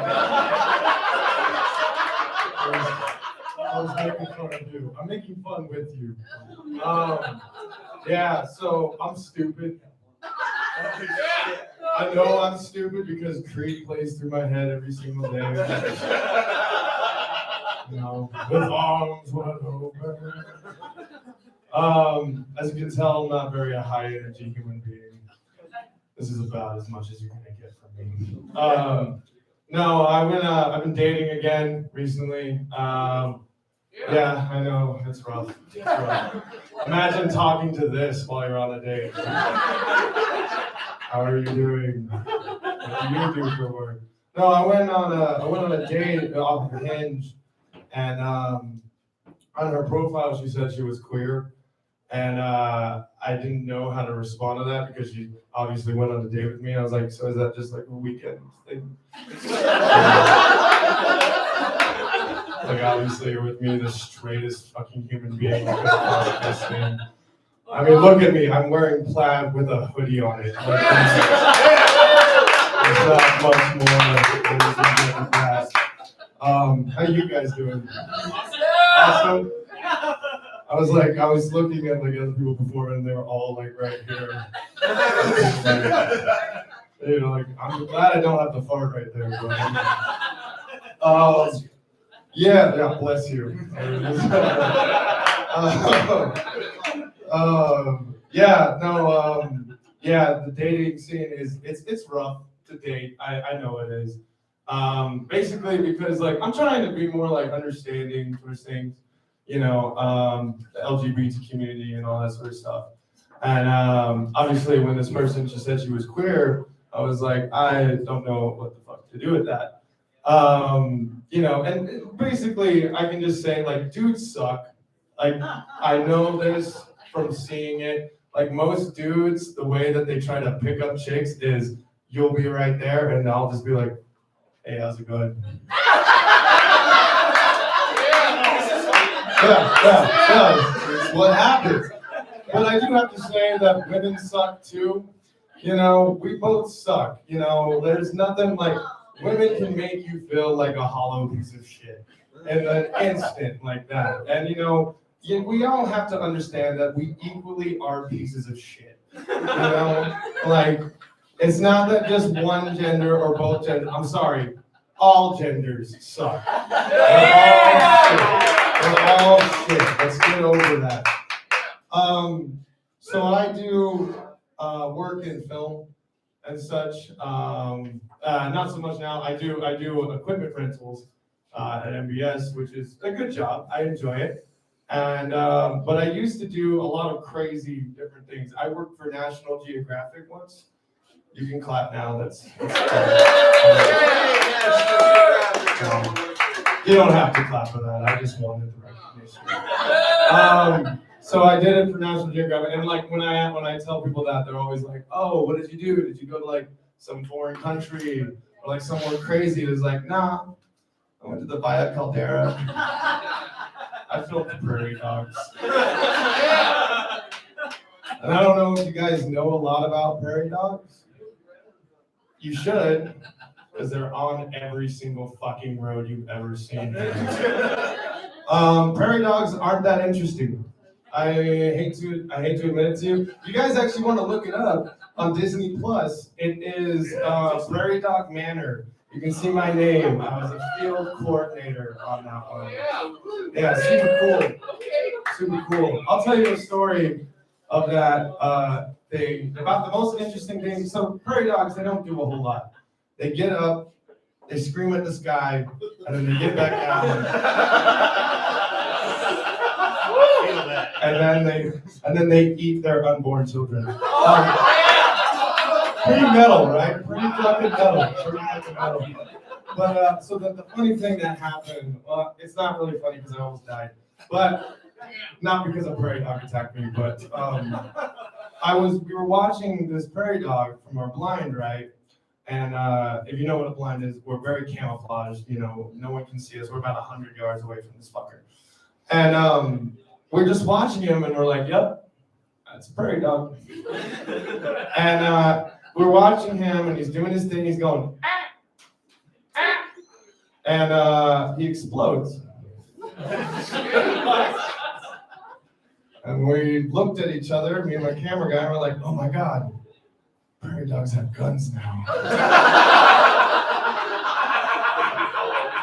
I was making fun of you. I'm making fun with you. Yeah, so I'm stupid. I know I'm stupid because Creed plays through my head every single day. With arms wide open. As you can tell, I'm not very a high energy human being. This is about as much as you're gonna get from me. No, I've been dating again recently. Yeah, I know, it's rough. It's rough. Imagine talking to this while you're on a date. How are you doing? What do you do for work? No, I went on a date off of Hinge, and on her profile she said she was queer, and I didn't know how to respond to that because she obviously went on a date with me. I was like, so is that just like a weekend thing? Like, obviously you're with me, the straightest fucking human being you could possibly see. I mean, look at me. I'm wearing plaid with a hoodie on it. Like, there's not much more than that. How you guys doing? Awesome. I was looking at like other people before, and they were all like right here. Like, I'm glad I don't have to fart right there. But, yeah, bless you. The dating scene it's rough to date. I know it is. Basically because like I'm trying to be more like understanding towards things, the LGBT community and all that sort of stuff. And obviously when this person just said she was queer, I was like, I don't know what the fuck to do with that. And basically I can just say like dudes suck. Like I know this from seeing it. Like most dudes, the way that they try to pick up chicks is you'll be right there and I'll just be like, hey, how's it going? Yeah. It's what happens. But I do have to say that women suck too. We both suck. There's nothing like women can make you feel like a hollow piece of shit in an instant like that. And we all have to understand that we equally are pieces of shit. Like it's not that just one gender or both genders. I'm sorry, all genders suck. They're all shit. Let's get over that. So I do work in film and such. Not so much now. I do equipment rentals at MBS, which is a good job. I enjoy it. And but I used to do a lot of crazy different things. I worked for National Geographic once. You can clap now. You don't have to clap for that. I just wanted the recognition. So I did it for National Geographic, and like when I tell people that, they're always like, "Oh, what did you do? Did you go to like some foreign country or like somewhere crazy?" It was like, "Nah, I went to the Via Caldera. I filmed the prairie dogs." And I don't know if you guys know a lot about prairie dogs. You should, because they're on every single fucking road you've ever seen. Prairie dogs aren't that interesting. I hate to admit it to you. You guys actually want to look it up on Disney Plus. It is Prairie Dog Manor You can see my name. I was a field coordinator on that one. Yeah, super cool. Super cool. I'll tell you a story of that thing. About the most interesting thing. So prairie dogs, they don't do a whole lot. They get up, they scream at the sky, and then they get back down. And then they eat their unborn children. Pretty metal, right? Pretty fucking metal. Pretty fucking metal. But so the funny thing that happened, well, it's not really funny because I almost died, but not because a prairie dog attacked me, but we were watching this prairie dog from our blind, right? And if you know what a blind is, we're very camouflaged. You know, no one can see us. We're about 100 yards away from this fucker, and we're just watching him, and we're like, "Yep, that's a prairie dog." And we're watching him, and he's doing his thing. He's going, and he explodes. And we looked at each other, me and my camera guy, and we're like, "Oh my God, prairie dogs have guns now."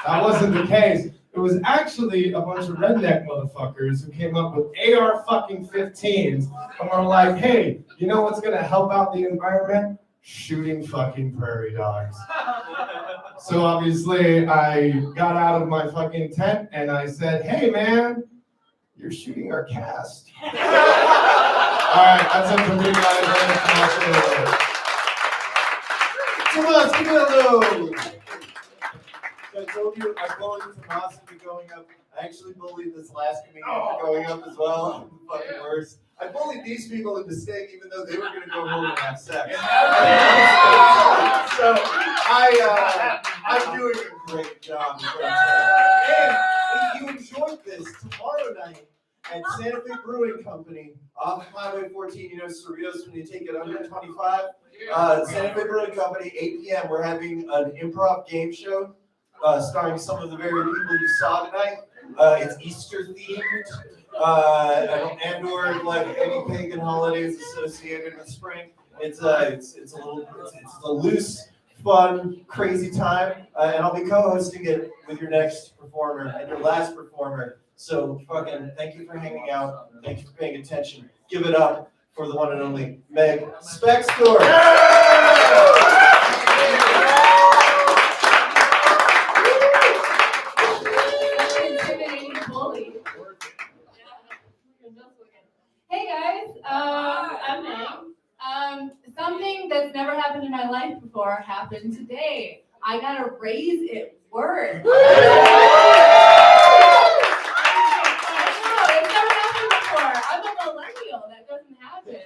That wasn't the case. It was actually a bunch of redneck motherfuckers who came up with AR-15s, and were like, "Hey, you know what's gonna help out the environment? Shooting fucking prairie dogs." So obviously I got out of my fucking tent and I said, "Hey man, you're shooting our cast." All right, that's it for me, guys. Tomas, give me a load. So I told you I bullied Tomas into going up. I actually bullied this last comedian into going up as well. I'm the fucking worst. I bullied these people into staying even though they were going to go home and have sex. So I'm doing a great job. And if you enjoyed this, tomorrow night at Santa Fe Brewing Company off of Highway 14, you know, Cerritos when you take it under 25. Santa Fe Brewing Company, 8 p.m. We're having an improv game show starring some of the very people you saw tonight. It's Easter themed, and or like any pagan holidays associated with spring. It's a loose, fun, crazy time, and I'll be co-hosting it with your next performer and your last performer. So fucking thank you for hanging out. Thank you for paying attention. Give it up for the one and only Meg Spextor. Hey guys, I'm Meg. Something that's never happened in my life before happened today. I got a raise at work. I know, it's never happened before. I'm a millennial, that doesn't happen.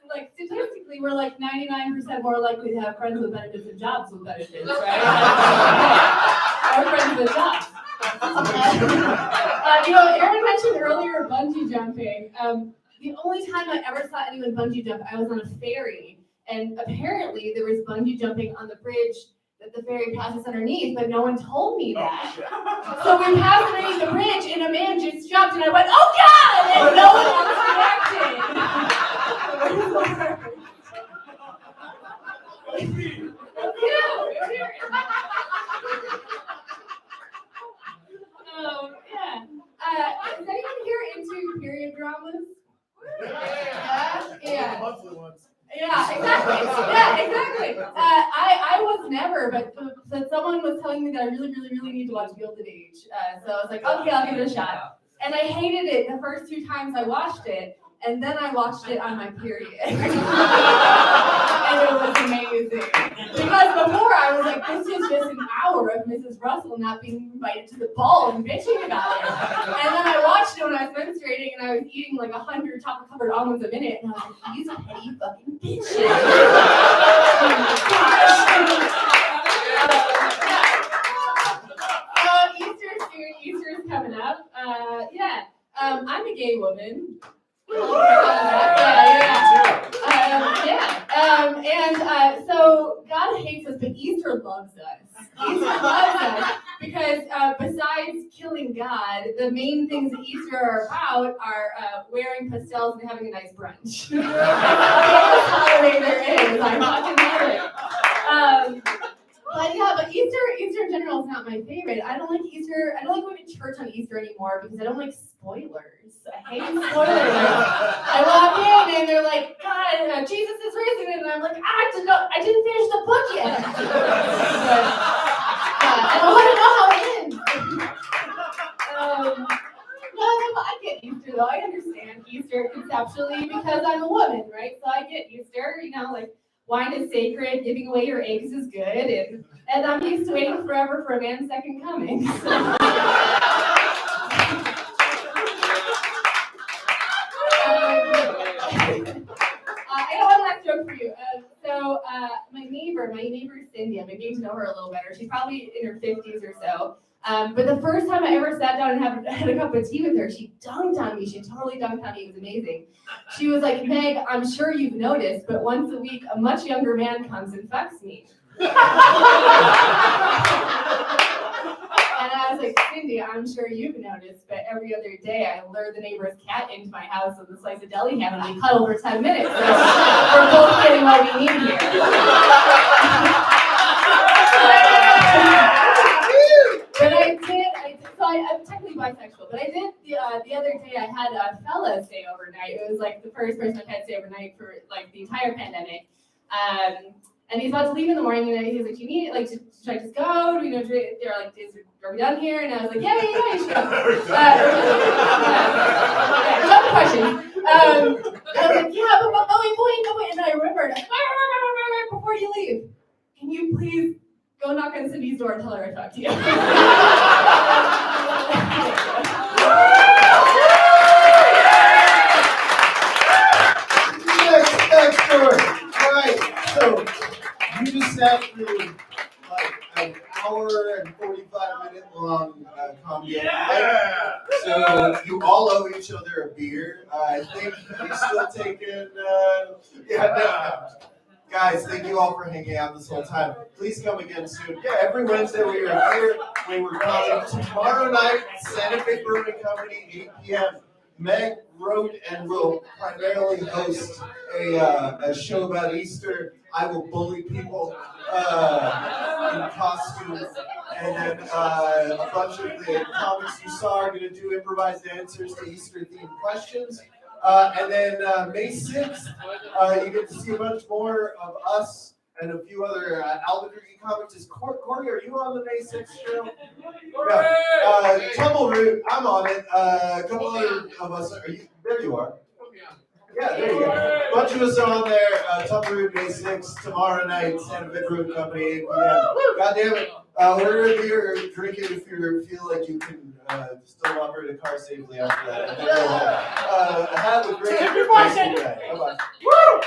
Like statistically, we're like 99% more likely to have friends with benefits and jobs with benefits, right? Or friends with jobs. Aaron mentioned earlier bungee jumping. The only time I ever saw anyone bungee jump, I was on a ferry, and apparently there was bungee jumping on the bridge that the ferry passes underneath, but no one told me that. So we passed underneath the bridge, and a man just jumped, and I went, "Oh God!" and no one else reacted. Is anyone here into period dramas? Yeah. Yeah, exactly. I was never, but someone was telling me that I really need to watch Gilded Age. So I was like, okay, I'll give it a shot. And I hated it the first 2 times I watched it, and then I watched it on my period. And it was amazing. Because before I was like, this is just an hour of Mrs. Russell not being invited to the ball and bitching about it. And then I watched it when I was menstruating and I was eating like 100 chocolate covered almonds a minute, and I was like, these petty fucking bitches. Easter is coming up. I'm a gay woman. So God hates us, but Easter loves us. Easter loves us because besides killing God, the main things that Easter are about are wearing pastels and having a nice brunch. That's the best holiday there is. I fucking love it. But yeah, but Easter in general is not my favorite. I don't like Easter. I don't like going to church on Easter anymore because I don't like spoilers. I hate spoilers. I walk in and they're like, God, Jesus is risen, and I'm like, I didn't finish the book yet. I don't want to know how it ends. No, I get Easter though. I understand Easter conceptually because I'm a woman, right? So I get Easter, like wine is sacred, giving away your eggs is good, and I'm used to waiting forever for a man's second coming. I have one last joke for you. My neighbor Cindy, I'm getting to know her a little better. She's probably in her 50s or so. But the first time I ever sat down and had a cup of tea with her, she dunked on me. She totally dunked on me. It was amazing. She was like, Meg, I'm sure you've noticed, but once a week, a much younger man comes and fucks me. And I was like, Cindy, I'm sure you've noticed, but every other day I lure the neighbor's cat into my house with a slice of deli ham and we cuddle for 10 minutes. So we're both getting what we need here. But I'm technically bisexual, but I did the other day I had a fella stay overnight. It was like the first person I've had stay overnight for like the entire pandemic. And he's about to leave in the morning, and he's like, "Do you need it? Like, should I just go? They're like, are we done here?" And I was like, "Yeah, you should go." Another question. And I was like, "Yeah, but wait." And I remembered, before you leave, can you please go knock on Cindy's door and tell her I talked to you? Next story. All right, so you just sat through like an hour and 45-minute long comedy. Yeah. So you all owe each other a beer. I think you're still taking. No. Guys, thank you all for hanging out this whole time. Please come again soon. Yeah, every Wednesday we are here. We were coming tomorrow night. Santa Fe Brewing Company, 8 p.m. Meg wrote and will primarily host a show about Easter. I will bully people in costumes. And then a bunch of the comics you saw are going to do improvised answers to Easter-themed questions. And then May 6th, you get to see a bunch more of us and a few other Albuquerque comics. Is Corey, are you on the May 6th show? Yeah. Tumbleroot, I'm on it. A couple other of us, there you are. Yeah, there you go. A bunch of us are on there. Tumbleroot May 6th, tomorrow night, Santa Fe Brewing Company, 8 p.m. God damn it. Order a beer or drink it if you feel like you can still operate a car safely after that. And then have a great day. Bye-bye. Woo!